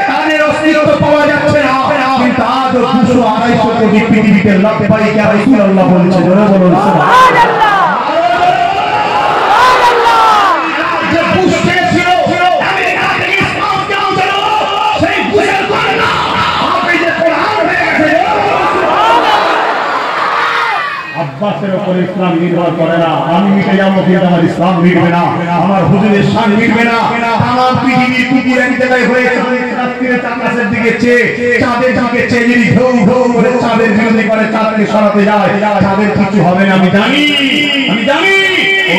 তাদের অস্তিত্ব পাওয়া যাচ্ছে না। কিন্তু আজ 200-250 কোটি পৃথিবীতে লব্বাইক ইয়া রাসূলুল্লাহ বলছে, জোরে বলুন সুবহানাল্লাহ। যে বুঝতে ছিল আমেরিকা থেকে ইসলাম কেমন ছিল, সেই বুঝের করে না হাফেজে কোরআন হয়ে গেছে। আব্বাসের উপর ইসলাম নির্ভর করে না, আমি মিটে যাবো কিন্তু আমার ইসলাম মিটবে না, আমার হুজুরের শান মিটবে না। তামাম পৃথিবীর কুকুর এক জায়গায় হয়ে রাত্রিরে আকাশের দিকে চেয়ে, চাঁদের দিকে চেয়ে যদি ঢৌ ঢৌ করে চাঁদের বিরোধী করে চাঁদকে সরাতে যায়, চাঁদের কিছু হবে না। আমি জানি, আমি জানি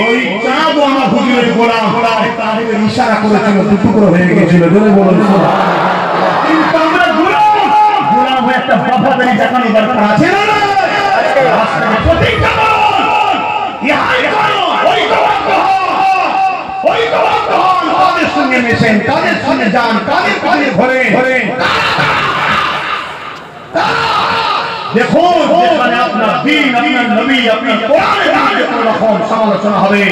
ওই চাঁদ আমার হুজুরের গোলাম, তাদের ইশারা করেছিল, টুকরো হয়ে গেছিল, জোরে বলুন সুবহানাল্লাহ। কিন্তু আমরা গোলাম হয়ে একটা বাফাদারি দেখানো দরকার আছে না? রাস্তায় প্রতিজ্ঞা করুন, ইহাই করুন, ওই দোয়াত ওই দোয়াত তাদের সঙ্গে মেশেন, তাদের সঙ্গে যান, তাদের কাছে ঘোরেন। দেখুন যেখানে আপনার দ্বীন, আপনার নবী, আপনার কোরআনের বিরুদ্ধে কোনো রকম সমালোচনা হবে,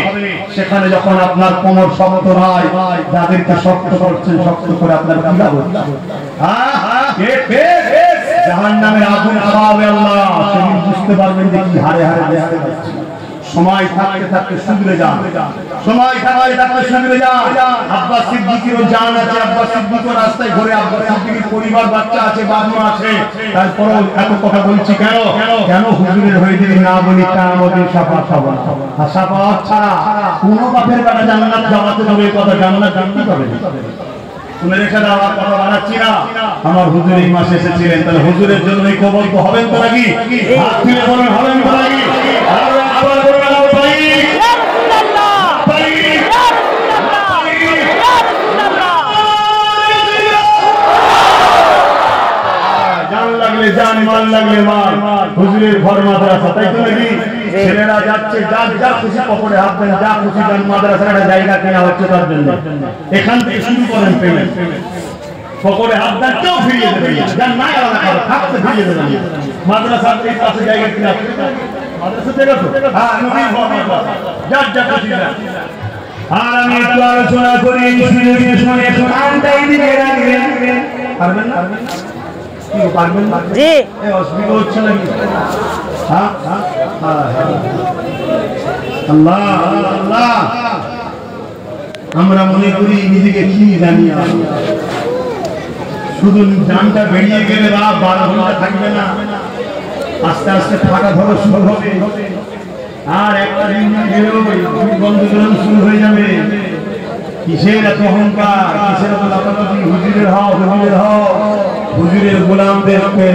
সেখানে যখন আপনার কোমর শক্ত নয়, যাদেরকে শক্ত করছেন শক্ত করে আপনার কি লাভ হচ্ছে? জাহান্নামের আগুন খাওয়াবে আল্লাহ, সেদিন বুঝতে পারবেন যে কি হারে হারে হারে যাচ্ছে। সময় থাকতে থাকতে শুধরে যান, সময় থাকতে থাকতে শুধরে যান। আব্বাস সিদ্দিকীরও জান আছে, আব্বাস সিদ্দিকও রাস্তায় ঘুরে, আব্বাস সিদ্দিকীর পরিবার বাচ্চা আছে, বাবা আছে, তারপরেও এত কথা বলছি কেন? কেন হুজুরের হয়ে যদি না বলি কিয়ামতের শাফাআত পাবো না। আর শাফাআত ছাড়া কোন বাপের বেটা জান্নাত জামাতে যাবে, কথা জান্নাত জানতে পারবে না। শুনে রেখে দাও, আর কথা বাড়াচ্ছি না। আমার হুজুর এই মাসে এসেছিলেন, তাহলে হুজুরের জন্য এই কবল তো হবেন তো নাকি? হাত তুলে বলেন হবেন তো নাকি? আবার বলবেন ভাই জান মাল লাগলে মাল, হুজুরের ঘর মাদ্রাসা, তাই তো নাকি? ছেলেরা যাচ্ছে, যা খুশি পকেটে হাত দেন, যা খুশি যান, মাদ্রাসার একটা জায়গা কেনা হচ্ছে তার জন্য। এখান থেকে শুরু করেন পেমেন্ট, পকেটে হাত দেন, কেউ ফিরিয়ে দেবেন না, যান না আলাদা করো, থাকতে ফিরিয়ে দেবেন না। মাদ্রাসার এই পাশে জায়গা কিনা মাদ্রাসা থেকে তো হ্যাঁ নবীর ঘর মাদ্রাসা, যা খুশি যান। আর আমি একটু আলোচনা করি, শুনে কানটাই দিকে রাখবেন, পারবেন না? অসুবিধা হচ্ছে নাকি? আল্লাহ আল্লাহ, আমরা মনে করি নিজেকে কি জানি, শুধু জানটা বেরিয়ে গেলে বা 12 ঘন্টা থাকবে না, আস্তে আস্তে ফাটা ধরো শুরু হবে, আর একটা দিন গেলেও বন্ধুগণ শুরু হয়ে যাবে। কিসের এত অহংকার, কিসের এত লাফালাফি? হুজুরের হও, হুজুরের হও, হুজুরের গোলামদেরকে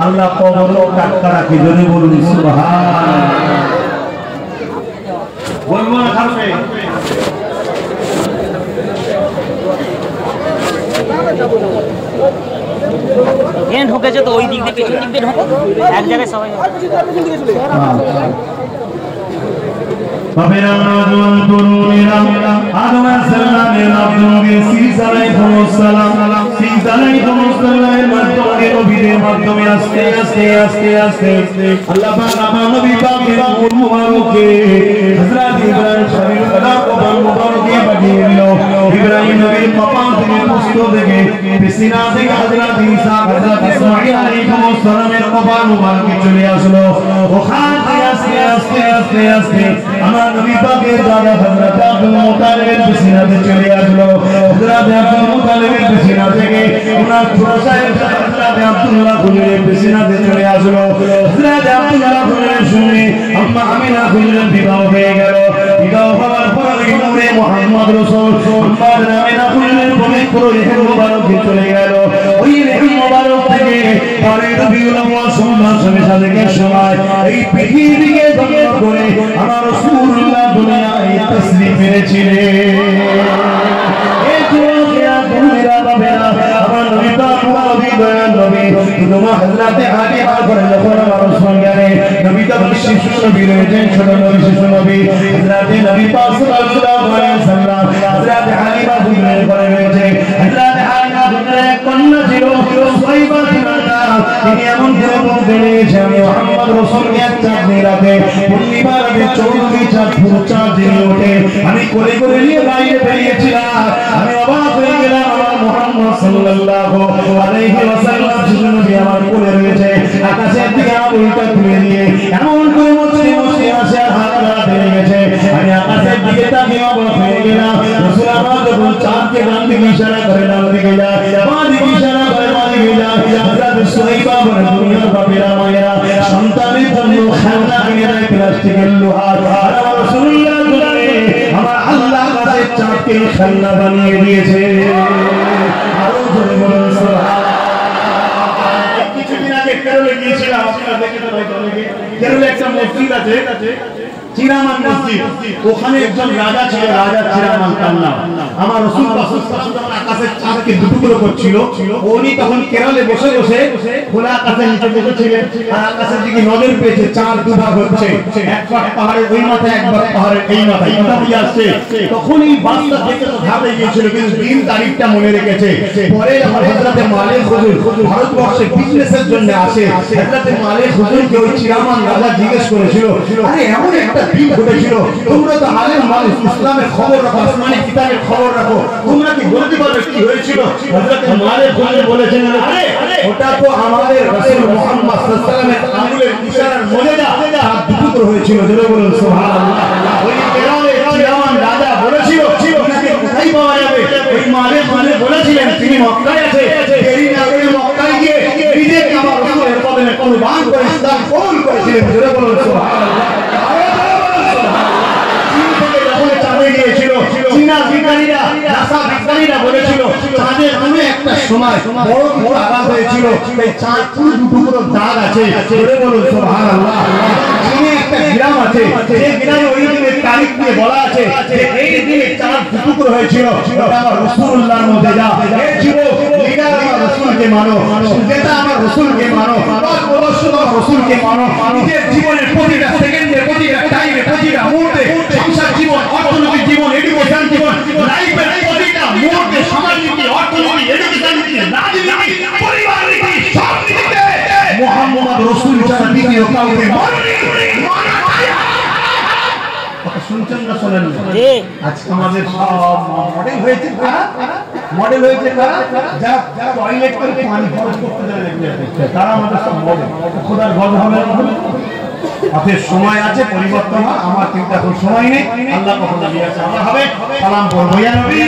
আল্লাহ কবর টাটকা রাখে। জোরে বলুন সুবহানাল্লাহ। বলবো না খাবে এন ঢুকেছে তো ওই দিক দিয়ে, পেছন দিক দিয়ে ঢোকো, এক জায়গায় সবাই বাপেরা নজওয়ান তরুণেরা আদম আলাইহিসসালামের মাধ্যমে ঈসা আলাইহিসসালাম এর মাধ্যমে নবীদের মাধ্যমে আস্তে আস্তে আল্লাহ পাক আমার নবী পাকের নূর মুবারকে হযরত ইব্রাহিম শরীফ কালাম কবর মুবারকে পাঠিয়ে দিল। ইব্রাহিম নবীর মাপাম থেকে পুষ্ট থেকে বিসিনা থেকে হযরত ঈসা হযরত ইসমাঈল আলাইহিসসালামের কবর মুবারকে চলে আসলো। ওখান থেকে আস্তে আমার নবী পাকের দাদা হযরত আব্দুল মুতালিবের বিছানাতে চলে আসলো। হযরত আব্দুল মুতালিবের বিছানা থেকে ওনার ছোট সাহেব হযরত আব্দুল্লাহ খুলির বিছানাতে চলে আসলো। হযরত আব্দুল্লাহ খুলির সঙ্গে আম্মা আমিনা খুলির বিবাহ হয়ে গেল। বিবাহ হওয়ার পরে নূরে মুহাম্মদ রাসূল আম্মা আমিনা খুলির পবিত্র রেহেম মুবারকে চলে গেল। ওই রেহেম মুবারক থেকে পরে রবিউল আউয়াল সুন্নাহ সালেকের সময় এই পৃথিবীকে ধন্য করে আমার রাসূলুল্লাহ দুনিয়ায় তাশরীফ এনেছিলেন। এই যুবকেরা দুনিয়া বাবেরা আমার নবী পাক নবী দয়াল নবী তোমার হযরত আলী আবার যখন আমার রাসূল গেলে নবী তখন শিশু নবী রয়েছেন, ছোট নবী শিশু নবী হযরত নবী পাক সাল্লাল্লাহু আলাইহি ওয়াসাল্লাম হযরত আলী বাদুরের ঘরে রয়েছে। হযরত আলী বাদুরের কন্যা ছিল সুহাইবা বিনতা, তিনি এমন করে বলতে লেগেছে আমি মুহাম্মদ রাসূলকে এক চাঁদনি রাতে পূর্ণিমা রাতে 14 চাঁদ পুরো চাঁদ জেগে ওঠে, আমি কোলে করে নিয়ে বাইরে বেরিয়েছিলাম। আমি অবাক হয়ে গেলাম, আমার মুহাম্মদ সাল্লাল্লাহু আলাইহি ওয়াসাল্লাম শিশু নবী আমার কোলে রয়েছে, আকাশের দিকে আঙুলটা তুলে দিয়ে এমন করে মুচকি আসে আর হাত ধরে লেগেছে। আমি আকাশের দিকে তাকিয়ে অবাক হয়ে গেলাম। রাসূল আমার যখন চাঁদকে ডান দিকে ইশারা করে ডান দিকে যায়, বাঁ দিকে ইশারা করে বাঁ দিকে যায়, হযরত সুহাইবা বলে দুনিয়ার বাপেরা মায়েরা সন্তানের জন্য খেলনা কিনে দেয় প্লাস্টিকের লোহার, আর আমার রাসূলুল্লাহ আমার আল্লাহ কাছে চাঁদকে খেলনা বানিয়ে দিয়েছে। আরো জোরে বলুন সুবহানাল্লাহ। কিছুদিন আগে কেরলে গিয়েছিলাম, আপনারা দেখেছেন হয়তো অনেকে। কেরলে একটা মসজিদ আছে চিরামান মসজিদ, ওখানে একজন রাজা ছিল, রাজা চিরামান তার নাম। আমার রাসূল যখন আকাশের চাঁদকে দুটুকরো করছিল, উনি তখন কেরলে বসে খোলা আকাশের নিচে বসেছিলেন, আর আকাশের দিকে নজর পেয়েছে চাঁদ দুভাগ হচ্ছে, এক পাশ পাহাড়ের ওই মাথায়, এক পাশ পাহাড়ের এই মাথায়, মোটামুটি আসছে। তখন এই বাচ্চা থেকে তো ঘাবড়ে গিয়েছিল, কিন্তু দিন তারিখটা মনে রেখেছে। পরে হযরত মালিক হুজুর ভারতবর্ষে বিজনেসের জন্য আসে, হযরত মালিক হুজুরকে ওই চিরামান রাজা জিজ্ঞেস করেছিল, আরে এমন একটা দিন ঘটেছিল, তোমরা তো আলেম মানুষ, ইসলামের খবর রাখো, আসমানি কিতাবের খবর রাখো, তোমরা কি বলতে পারবে কি হয়েছিল? হযরত মালিক হুজুর বলেছেন, আরে ওটা তো আমাদের রাসূল মুহাম্মদ সাল্লাল্লাহু আলাইহি ওয়াসাল্লামের আঙ্গুলের ইশারার মুজেজা, আর দুটুকরো হয়েছিল। জোরে বলুন সুবহানাল্লাহ। ওই কেরামে চিরামান রাজা বলেছিল ওনাকে কোথায় পাওয়া যাবে? ওই মালিক বলেছিলেন তিনি মক্কায় আছে, দেরি না করে মক্কায় গিয়ে নিজেকে আমার রাসূলের কদমে কুরবান করে ইসলাম কবুল করেছিলেন। জোরে বলুন সুবহানাল্লাহ। চীনা বিজ্ঞানীরা, নাসা বিজ্ঞানীরা বলেছিল চাঁদের সময় বড় বড় আঘাত হয়েছিল, এই চাঁদ দুটো দাগ আছে। জোরে বলুন সুবহানাল্লাহ। চীনে একটা গ্রাম আছে, যে গ্রামে ওই দিনের তারিখ দিয়ে বলা আছে যে এই দিনে চাঁদ টুকরো হয়েছিল। ওটা আমার রাসূলুল্লাহর মুজিজা। এই যুবক, লিডার আমার রাসূলকে মানো, নেতা আমার রাসূলকে মানো, পরশুর রাসূলকে মানো। নিজের জীবনের প্রতিটা সেকেন্ডে, প্রতিটা টাইমে, প্রতিটা মুহূর্তে, সংসার জীবন, অর্থনৈতিক জীবন, এডুকেশন জীবন, লাইফের প্রতিটা মুহূর্তে সামাজিক, অর্থনৈতিক, এডুকেশন, রাজনীতি, পরিবার নীতি, সব নীতিতে মুহাম্মদ রাসূল ছাড়া দ্বিতীয় কাউকে মানেনি। শুনছেন না শোনেন? আজকে আমাদের সব মডেল হয়েছে কারা? মডেল হয়েছে কারা? যারা টয়লেট করে পানি খরচ করতে জানে, তারা আমাদের সব মডেল। খোদার গজব হবে না? অতএব সময় আছে, পরিবর্তন হয়। আমার কিন্তু এখন সময় নেই। আল্লাহ কখনো দিয়েছে, আমরা হবে সালাম পড়বো ইয়া নবী।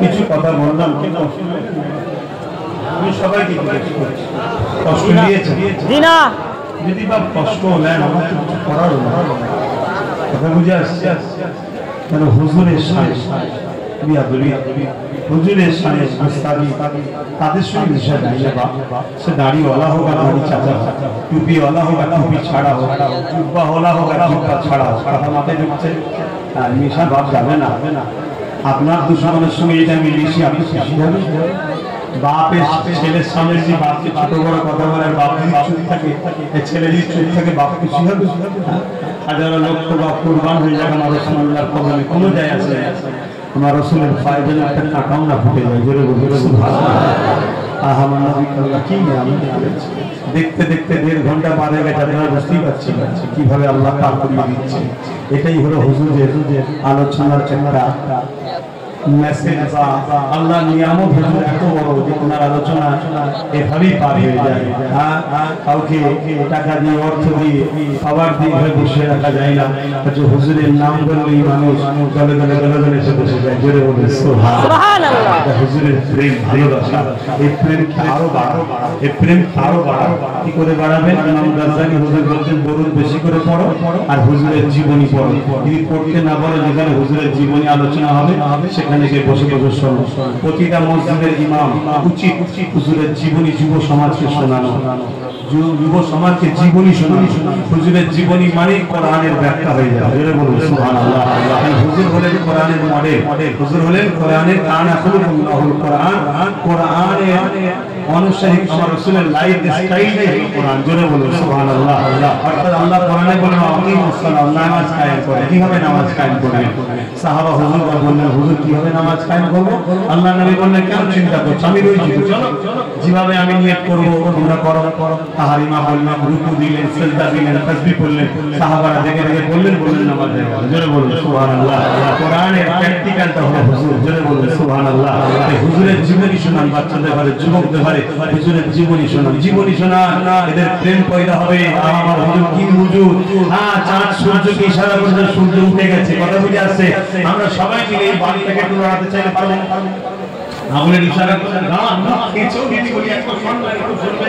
কিছু কথা বললাম কিন্তু আমি সবাইকে কষ্ট দিয়েছি না, যদি বা কষ্ট নেন আমার কিছু করার কথা বুঝে আসছে। কেন হুজুরের সামনে হুজুরের সামনে তাদের সঙ্গে বিষয় দাঁড়িয়ে সে দাঁড়িয়েওয়ালা হোক আর দাঁড়ি চাচা হোক, টুপিওয়ালা হোক আর টুপি ছাড়া হোক, জুব্বাওয়ালা হোক আর জুব্বা ছাড়া হোক, কথা মাথায় ঢুকছে আর মিশা ভাব যাবে না। আপনার দুশ্মনের সঙ্গে এটা মিলিয়েছি, আপনি খুশি হবেন? বাপের ছেলের সামনে যে বাপকে ছোট বড় কথা বলে, বাপ যদি চুপ থাকে, ছেলে যদি চুপ থাকে, বাপ খুশি হবে? হাজারো লক্ষ বাপ কুরবান হয়ে যাবে আমার রাসূলুল্লাহর কদমে, কোনো যায় আসে না। আমার রাসূলের পায়ে যেন একটা কাঁটাও না ফুটে যায়। জোরে বলে সুবহানাল্লাহ। আহা আমার নবী আল্লাহ কি নিয়ামত দিয়েছে। দেখতে দেখতে 1.5 ঘন্টা পার হয়ে গেছে, আপনারা বুঝতেই পারছেন কিভাবে আল্লাহ পার করিয়ে দিচ্ছে। এটাই হলো হুজুরের আলোচনার একটা মেসেজ বা আল্লাহ নিয়ামত হুজুর এত বড় যে ওনার আলোচনা এভাবেই পার হয়ে যায়। কাউকে টাকা দিয়ে, অর্থ দিয়ে, খাবার দিয়ে বসে রাখা যায় না। হুজুরের নাম বললেই মানুষ দলে দলে দলে দলে এসে বসে যায়। জোরে বলে সুবহানাল্লাহ। হুজুরের প্রেম, ভালোবাসা, এই প্রেমকে আরো বাড়াও, এই প্রেমকে আরো বাড়াও। কি করে বাড়াবেন? ইমাম গাজ্জালী হুজুর বলছেন দরুদ বেশি করে পড়ো আর হুজুরের জীবনী পড়ো। যদি পড়তে না বলে, যেখানে হুজুরের জীবনী আলোচনা হবে সেখানে বসে বসে শোনো। প্রতিটা মসজিদের ইমাম উচিত হুজুরের জীবনী যুব সমাজকে শোনানো। যুব সমাজকে জীবনী শোনানো। হুজুরের জীবনী মানে কোরআনের ব্যাখ্যা হয়ে যায়। জোরে বলুন সুবহানাল্লাহ। হুজুর হলেন কোরআনের মডেল, হুজুর হলেন কোরআনের কানা খুলুল্লাহুল কোরআন। কোরআনের অনুসারী আমার রাসূলের লাইফ স্টাইলে কোরআন। জোরে বলুন সুবহানাল্লাহ। অর্থাৎ আল্লাহ কোরআনে বলেন আকিমুস সালাত, নামাজ কায়েম করে। কিভাবে নামাজ কায়েম করবেন? সাহাবা হুজুররা বললেন হুজুর কিভাবে নামাজ কায়েম করব? আল্লাহ নবী বললেন কেন চিন্তা করছো, আমি রয়েছি তো, চলো যেভাবে আমি নিয়ত করব তোমরা করো। তাহরিমা বললেন, রুকু দিলেন, সিজদা দিলেন, তাসবিহ করলেন। সাহাবারা দেখে দেখে বললেন নামাজ হয়ে গেল। জোরে বলুন সুবহানাল্লাহ। কোরআনের প্র্যাকটিক্যালটা হলো হুজুর। জোরে বলুন সুবহানাল্লাহ। এই হুজুরের জীবনী শোনান, বাচ্চাদের ঘরে, যুবকদের ঘরে হুজুরের জীবনী শোনান। জীবনী শোনান, এদের প্রেম পয়দা হবে। আমার হুজুর কি হুজুর, হ্যাঁ চাঁদ সূর্যকে ইশারা করে সূর্য উঠে গেছে, কথা বুঝে আসছে। আমরা সবাই মিলে এই বাড়িটাকে একটু লড়াতে চাইলে পারবেন? আমাদের ইশারা করে গান না খেয়েছো দিদি বলি একটা শুনবে, একটু শুনবে,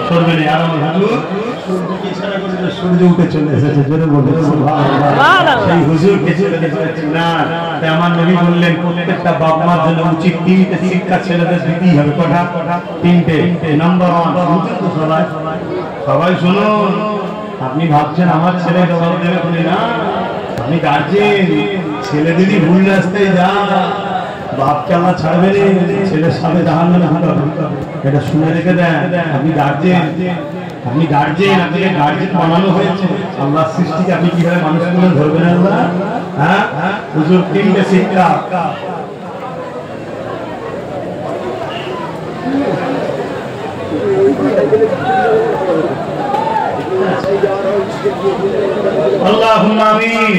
শুনবে না। আর আমার হুজুর সূর্যকে ইশারা করে সূর্য উঠে চলে এসেছে। জোরে বলুন সুবহানাল্লাহ। সেই হুজুরকে ছেড়ে দিয়েছে না। তাই আমার নবী বললেন প্রত্যেকটা বাপ মার জন্য উচিত তিনটে শিক্ষা ছেলেদের দিতেই হবে। কটা? তিনটে। নাম্বার 1, সবাই শুনুন। আপনি ভাবছেন আমার ছেলে জবাব দেবে বলে না, আপনি গার্জেন। ছেলে যদি ভুল রাস্তায় যায় বাপকে আল্লাহ ছাড়বে না, ছেলের সাথে জাহান্নামে ঢুকাবে। এটা শুনে রেখে দেন। আপনি গার্জেন, আপনি গার্জেন, আপনাকে গার্জেন বানানো হয়েছে। আল্লাহর সৃষ্টিকে আপনি কিভাবে মানুষগুলো ধরবেন আল্লাহ? হ্যাঁ, হুজুর তিনটে শিক্ষা। আল্লাহুম্মা আমিন।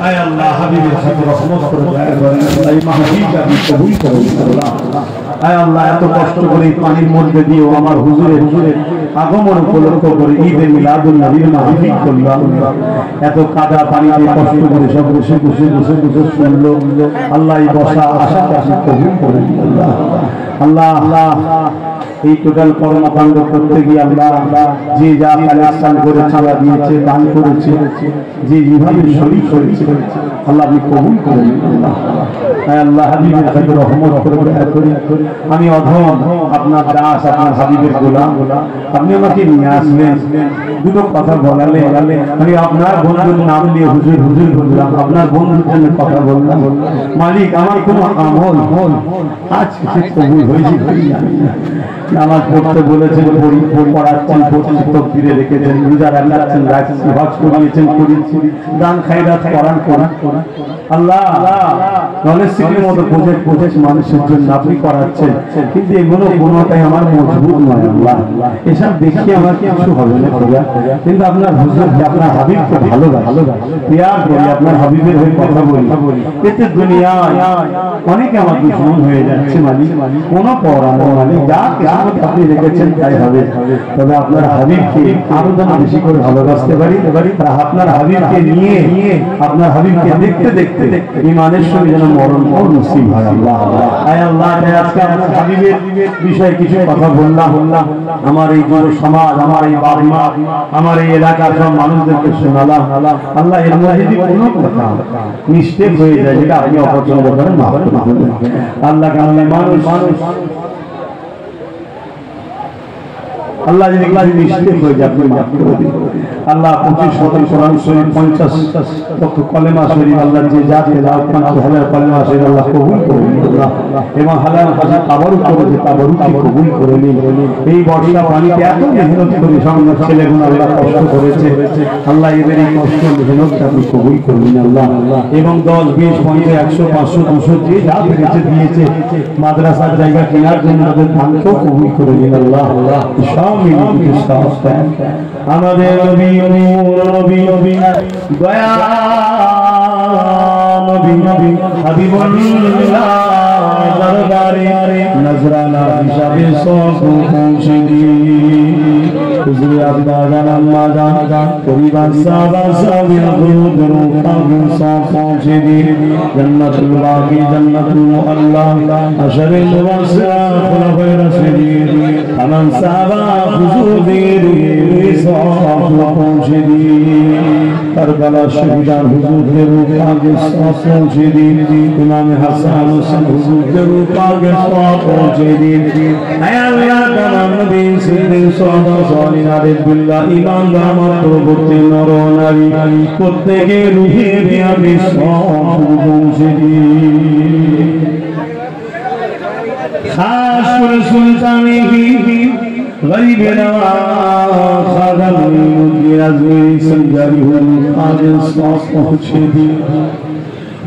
আয় আল্লাহ হাবিবের সাথে রহমত করে দয়া করেন। এই মাহফিলকে আপনি কবুল করুন আল্লাহ। আয় আল্লাহ এত কষ্ট করে পানির মধ্যে দিয়েও আমার হুজুরের আগমন উপলক্ষ করে ঈদে মিলাদুন নবীর মাহফিল করলাম। এত কাদা পানিতে কষ্ট করে সব বসে বসে বসে বসে শুনলো। আল্লাহ এই বসা আশাকে আপনি কবুল করুন আল্লাহ। আল্লাহ আল্লাহ এই টোটাল কর্মকাণ্ড করতে গিয়ে আল্লাহ যে যা কালেকশন করে ছাড়া দিয়েছে, দান করেছে, যে যেভাবে শরীর করেছে আল্লাহ আপনি কবুল করেন আল্লাহ। আল্লাহ হাবিবের সাথে রহমত করে দয়া করি। আমি অধম আপনার দাস, আপনার হাবিবের গোলাম। আপনি আমাকে নিয়ে আসলেন, দুটো কথা বলালে আমি আপনার বন্ধুর নাম নিয়ে হুজুর হুজুর বললাম, আপনার বন্ধুর জন্য কথা বললাম। মালিক আমার কোনো আমল আজ কিছু কবুল হয়েছে নামাজ পড়তে বলেছেন, পড়াচ্ছেন, তকবীরে রেখেছেন, রোজা রাখছেন, হজ করিয়েছেন, করিয়েছি, দান খায়রাত করান। আল্লাহ নলেজ সিটির মতো প্রজেক্ট মানুষের জন্য আপনি করাচ্ছেন, কিন্তু এগুলো কোনোটাই আমার মজবুত নয় আল্লাহ। এসব দেখি আমার কিছু হবে না খোদা, কিন্তু আপনার হুজুরকে, আপনার হাবিবকে ভালোবাসি, প্যার করি, আপনার হাবিবের হয়ে কথা বলি। এতে দুনিয়ায় অনেকে আমার দুশমন হয়ে যাচ্ছে মালিক, কোনো পরামর্শ মালিক যা আপনি রেখেছেন তাই হবে। তবে আপনার হাবিবকে আরো যেন বেশি করে ভালোবাসতে পারি, আপনার হাবিবকে নিয়ে, আপনার হাবিবকে দেখতে দেখতে ইমানের সঙ্গে যেন মরণ নসিব হয় আল্লাহ। আয় আল্লাহ আজকে আপনার হাবিবের বিষয়ে কিছু কথা বললাম। আমার এই যুব সমাজ, আমার এই বাবা মা, আমার এই এলাকার সব মানুষদেরকে শোনালাম। আল্লাহ এর মধ্যে যদি কোনো কথা মিস্টেক হয়ে যায় যেটা আপনি অপছন্দ করেন মাফ করে দেবেন আল্লাহ। কারণ মানুষ আল্লাহ যদি মিস্টেক হয়ে যায় আপনি মাফ করে দিন আল্লাহ। 25 শতক কোরআন শরীফ, 50 লক্ষ কলেমা শরীফ আল্লাহ যে জাতি 50,000 কলেমা শরীফ আল্লাহ কবুল করুন আল্লাহ। এবং হালাল হাসান তাবারুক করেছে, তাবারুককে কবুল করে নিন। এই বর্ষা পানিতে এত মেহনত করে সামনে ছেলেগুলো আল্লাহ কষ্ট করেছে আল্লাহ, এদের এই কষ্ট মেহনতকে আপনি কবুল করুন আল্লাহ। এবং 10, 20, 50, 100, 500, 200 যে যা পেরেছে দিয়েছে মাদ্রাসার জায়গা কেনার জন্য তাদের দানকেও কবুল করে নিন আল্লাহ। আমাদের নবী নবী দয়া নবী হাবিবুল্লাহ দরবারে নজরানা হিসাবে সব পৌঁছে দিন। হুজুর আব্বা জান আম্মা জান পরিবার সাহাবা সাহাবীর দরুদ খাবু সব পৌঁছে দিন। জান্নাতুল বাকি, জান্নাতুল মুআল্লা, আশরে মুবাশশিরা, খুলাফায়ে রাশিদিন, তামাম সাহাবা হুজুরদের সব পৌঁছে দিন। কারবালা শহীদান হুজুরদের পাকে সওয়াব পৌঁছে দিন ইমাম হাসান হোসেন হুজুরদের পাকে সওয়াব পৌঁছে দিন হে আল্লাহ তাআলা নবী সিদ্দিক সাহাবা সালিহাদের বিল্লাহ ইমান আমার পরবর্তী নর নারী প্রত্যেকের রূহে আপনি সওয়াব পৌঁছে দিন খাস করে সুলতানি गरीब नवाज खाजा मुद्दे आजमी संजारी हो आगे सौंप पहुँचे दी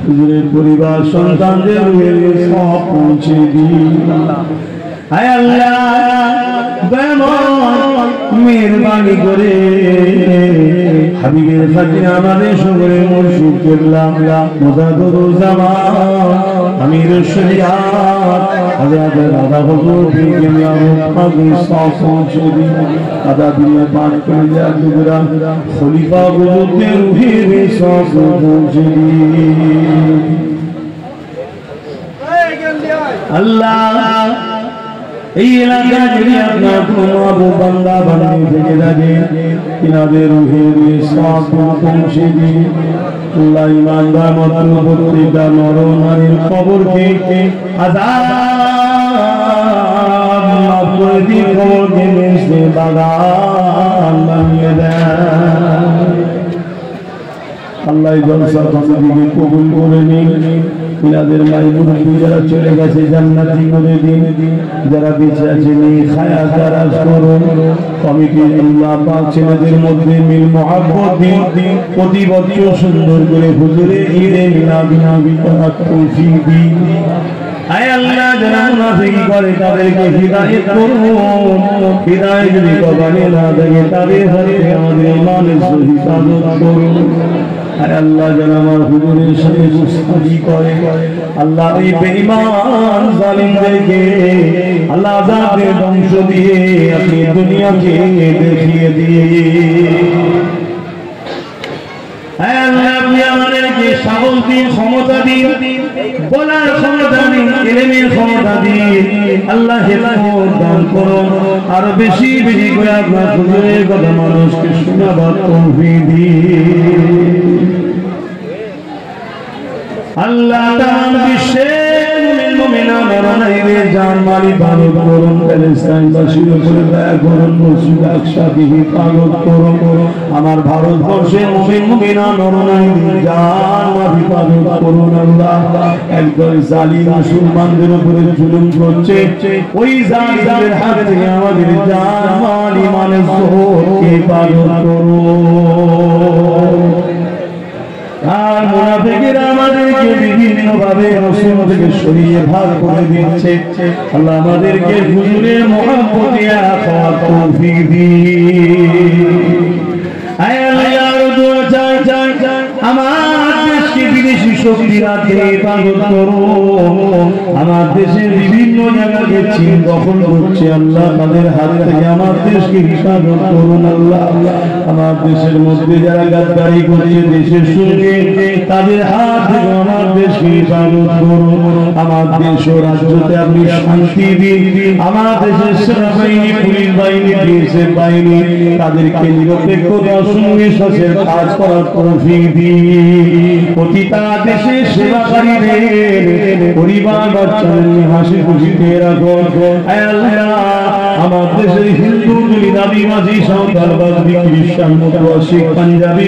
गुजरे परिवार संतान दे हुए सौंप पहुँचे दी आय अल्लाह मेहरबानी करे हबीबेर खातिर आमादेर সকলের মুর্শিদ কেবলা মুজাদ্দিদুল জামান আমিরুল শরিয়াত হযরত রাধা হুজুর পীর কেবলা পাকে সওয়াব পৌঁছে দিন আদা দিলে পাক করে যা দুরা খলিফা হুজুরদের রূহে সওয়াব পৌঁছে দিন আল্লাহ এই এলাকা যদি আপনার কোনো আবু বান্দা বান্দি থেকে থাকে তিনাদের রূহে সওয়াব পৌঁছে দিন আল্লাহ ইমানদার মতন প্রত্যেকটা নর নারীর কবরকে আযাব মাফ করে দিন কবরকে বেহেশতে বাগান বানিয়ে দেন আল্লাহ জলসা কমিটিকে কবুল করে নিন তিনাদের মাই মুরব্বী যারা চলে গেছে জান্নাতি করে দিন যারা বেঁচে আছে নেই খায়াত দারাজ করুন কমিটির আল্লাহ পাক ছেলেদের মধ্যে মিল মহব্বত দিন প্রতি বছর সুন্দর করে হুজুরে ঈদে মিলাদ নবী করার তৌফিক দিন আয় আল্লাহ যারা মুনাফিকি করে তাদেরকে হিদায়াত করুন হিদায়াত যদি কখনো না দেয় তাদের হাতে আমাদের ঈমানের সহিত হিফাজত করুন আয় আল্লাহ যারা আমার হুজুরের সাথে গুস্তাখি করে আল্লাহ এই বেঈমান জালিমদেরকে আল্লাহ আযাবের ধ্বংস দিয়ে আপনি দুনিয়াকে দেখিয়ে দিয়ে আয় আল্লাহ আপনি আমাদেরকে সাহস দিন ক্ষমতা দিন বলার ক্ষমতা দিন ইলমের ক্ষমতা দিন আল্লাহ হেদায়েত দান করুন আর বেশি বেশি করে আপনার হুজুরের কথা মানুষকে শোনাবার তৌফিক দিন আল্লাহ তাআলা বিশ্বের মুমিনা নরনারীদের জান মাল ইবাদত করুন প্যালেস্টাইনবাসীর উপরে দয়া করুন মসজিদ আকসাকে হিফাজত করুন আমার ভারতবর্ষের মুমিনা নরনারীদের জান মাল হিফাজত করুন আল্লাহ একদল জালিম মুসলমানদের উপরে জুলুম করছে ওই জালিমদের হাত থেকে আমাদের জান মাল ইমানের জোরকে হিফাজত করুন আর মুনাফিকরা আমাদেরকে বিভিন্ন ভাবে রাসূল থেকে সরিয়ে ভাগ করে দিচ্ছে আল্লাহ আমাদেরকে হুজুরের মহব্বতে আখার তৌফিক দিন আয় আল্লাহ দোয়া চাই আমার দেশকে বিদেশি শক্তিরা হেফাজত করুন আমার দেশের বিভিন্ন জায়গাকে চীন দখল করছে আল্লাহ তাদের হাত থেকে আমার দেশকে হেফাজত করুন আল্লাহ আমার দেশের মধ্যে যারা গাদ্দারি করছে দেশের সঙ্গে তাদের হাত থেকে আমার দেশকে হেফাজত করুন আমার দেশ ও রাজ্যতে আপনি শান্তি দিন আমার দেশের সেনাবাহিনী পুলিশ বাহিনী বিএসএফ বাহিনী তাদেরকে নিরপেক্ষতার সঙ্গে সচের কাজ করার তৌফিক দিন প্রতিটা দেশের সেবাকারীদের পরিবার বাচ্চা হাসি খুশিতে রাখুন আল্লাহ আমার দেশের হিন্দু দাবি মাঝি সাঁওতালবাদী খ্রিস্টান মতুয়া শিখ পাঞ্জাবি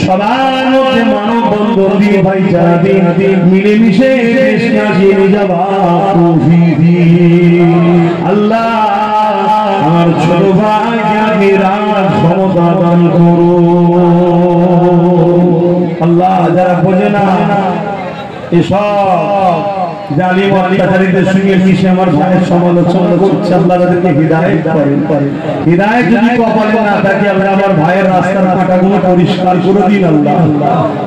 সবার মধ্যে মানববন্ধন দিয়ে ভাইচারা দিন মিলেমিশে দেশকে এগিয়ে নিয়ে যাবার তৌফিক দিন আল্লাহ আমার ছোট ভাইকে আখিরাত ক্ষমতা দান করুন আল্লাহ যারা বোঝে না এসব জালিম অত্যাচারীদের সঙ্গে মিশে আমার ভাইয়ের সমালোচনা করছে আল্লাহ তাদেরকে হিদায়াত করেন হিদায়াত যদি কপালে না থাকে আল্লাহ আমার ভাইয়ের রাস্তার কাঁটাগুলো পরিষ্কার করে দিন আল্লাহ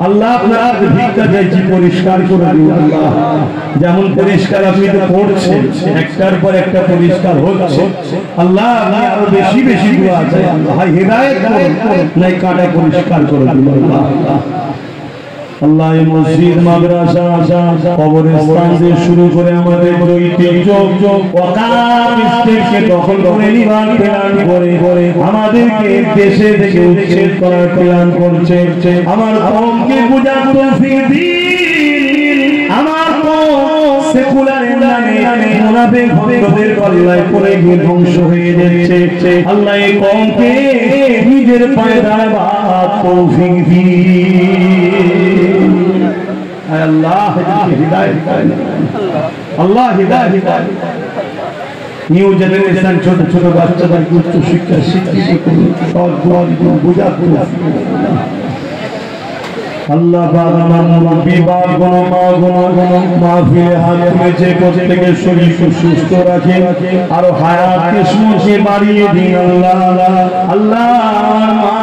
আল্লাহ আপনার ভিক্ষা চাইছি পরিষ্কার করে দিন আল্লাহ যেমন পরিষ্কার আপনি তো করছেন একটার পর একটা পরিষ্কার হচ্ছে আল্লাহ আপনি আরো বেশি বেশি দোয়া চাই আল্লাহ হিদায়াত করুন নাই কাঁটা পরিষ্কার করে দিন আল্লাহ আল্লাহ মসজিদ মাদ্রাসা কবরস্থান থেকে শুরু করে আমাদের ঐতিহ্য ওয়াকাফ স্টেটকে দখল করে নিবার প্ল্যান করে আমাদেরকে দেশে থেকে উচ্ছেদ করার প্ল্যান করছে। আমার কওমকে বুঝার তৌফিক দিন। আমার কওম সেকুলারের নামে মুনাফিক ভক্তদের কল্লায় পড়ে গিয়ে ধ্বংস হয়ে যাচ্ছে। আল্লাহ এই কওমকে নিজের পায়ে দাঁড়াবার তৌফিক দিন। আল্লাহ হিদায়াত করেন, আল্লাহ হিদায়াত করেন। নিউ জেনারেশন ছোট ছোট বাচ্চাদের উচ্চ শিক্ষা শিক্ষিত করুন, সৎ বুঝাতে আল্লাহ পাক আমার মুরব্বি বাপ গুলো মা গুলো মাহফিলে হাত তুলেছে প্রত্যেকে শরীর সুস্থ রাখে আর হায়াত কিসমতকে বাড়িয়ে দিন আল্লাহ। আল্লাহ মা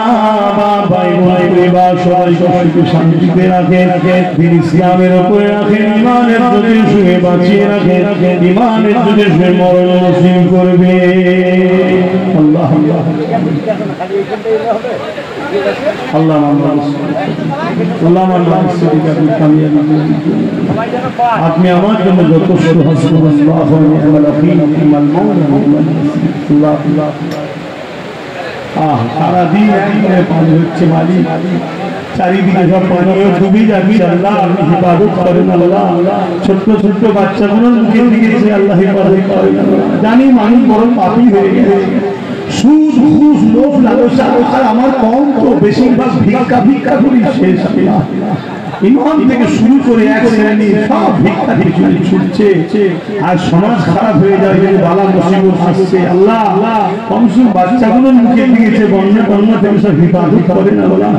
বাপ ভাই বোন পরিবার সবাইকে শান্তিতে রাখে, দিন ইসলামের উপরে রাখে, ঈমানের প্রতি শুয়ে বাঁচিয়ে রাখে, ঈমানের প্রতি শুয়ে মরণ নসিব করবে আল্লাহ। আল্লাহ আল্লাহ আপনি আমার জন্য যথেষ্ট সারাদিন পানি হচ্ছে মালিক, চারিদিকে সব পানি ডুবে যাচ্ছে। আল্লাহ আপনি হিফাজত করেন আল্লাহ। ছোট্ট ছোট্ট বাচ্চাগুলো মুখে দিয়েছে আল্লাহ হিফাজত করেন। জানি মানুষ বড় পাপী হয়ে গেছে, সুদ ঘুষ লোভ লালসা, আর আমার কম তো বেশিরভাগ ভিক্ষা করি শেষ। ইমাম থেকে শুরু করে এক শ্রেণী সব ভিক্ষা দিয়ে ছুটছে আর সমাজ খারাপ হয়ে যাবে, বালা মুসিবত আসছে। আল্লাহ কমসম বাচ্চাগুলো মুখে দিয়েছে, বন্যা বন্যা থেকে সব হিফাজত করেন আল্লাহ।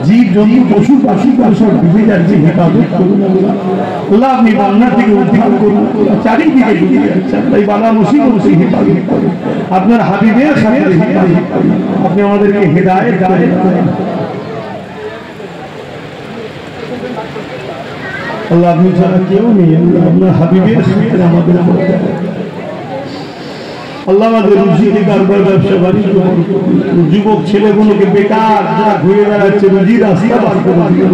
জীব জন্তু পশু পাখি সব ডুবে যাচ্ছে, হিফাজত করুন আল্লাহ। আল্লাহ আপনি বন্যা থেকে উদ্ধার করুন, চারিদিকে ডুবে যাচ্ছে। এই বালা মুসিবত থেকে হিফাজত করুন, আপনার হাবিবের সাথে আপনি আমাদেরকে হিদায়াত করেন আল্লাহ। আপনি ছাড়া কেউ নেই আল্লাহ, আপনার হাবিবের সাথে আমাদের আল্লাহ আমাদের রুজি কারবার ব্যবসা বাণিজ্য যুবক ছেলেগুলোকে বেকার যারা ঘুরে বেড়াচ্ছে রুজি রাস্তা বার করে দিন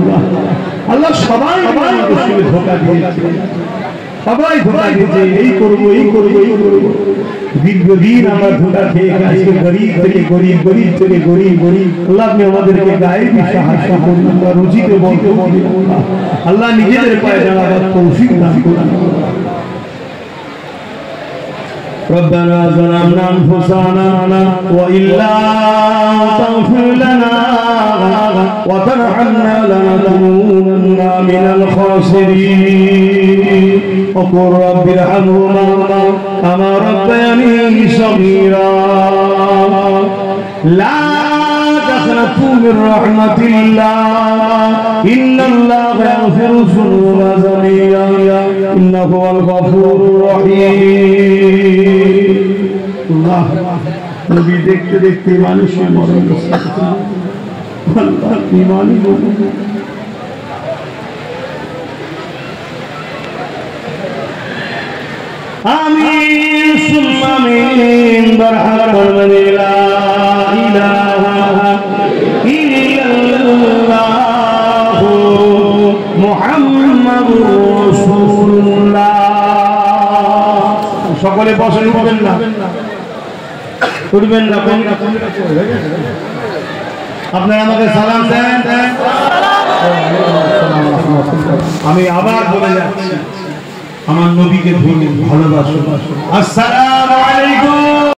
আল্লাহ। সবাই ধোঁকা দিয়েছে, সবাই ধোঁকা দিয়েছে, এই করবো এই করবো এই করবো। দীর্ঘদিন আমরা ধোঁকা খেয়ে আজকে গরিব থেকে গরিব, গরিব থেকে গরিব গরিব। আল্লাহ আপনি আমাদেরকে গায়েবী সাহায্য করুন, রুজিকে বলতে আল্লাহ নিজেদের পায়ে দাঁড়াবার তৌফিক দান করুন। ربنا ظلمنا أنفسنا وإن لا تغفر لنا وترحمنا لنكونن من الخاسرين وقل رب ارحمهما كما ربياني صغيرا لا تقنطوا من رحمة الله إن الله يغفر الذنوب جميعا إنه هو الغفور الرحيم الله নবী দেখতে দেখতে মানুষের মরণ আল্লাহ ঈমানি আমিন সুম্মা আমিন বারহামান লা ইলাহা ইল্লাল্লাহ মুহাম্মাদুর রাসূলুল্লাহ। সকলে বসে উঠবেন না, উঠবেন না, আপনারা আমাকে সালাম দেন। আমি আবার বলে যাচ্ছি আমার নবীকে ভালোবাসো। আসসালামু আলাইকুম।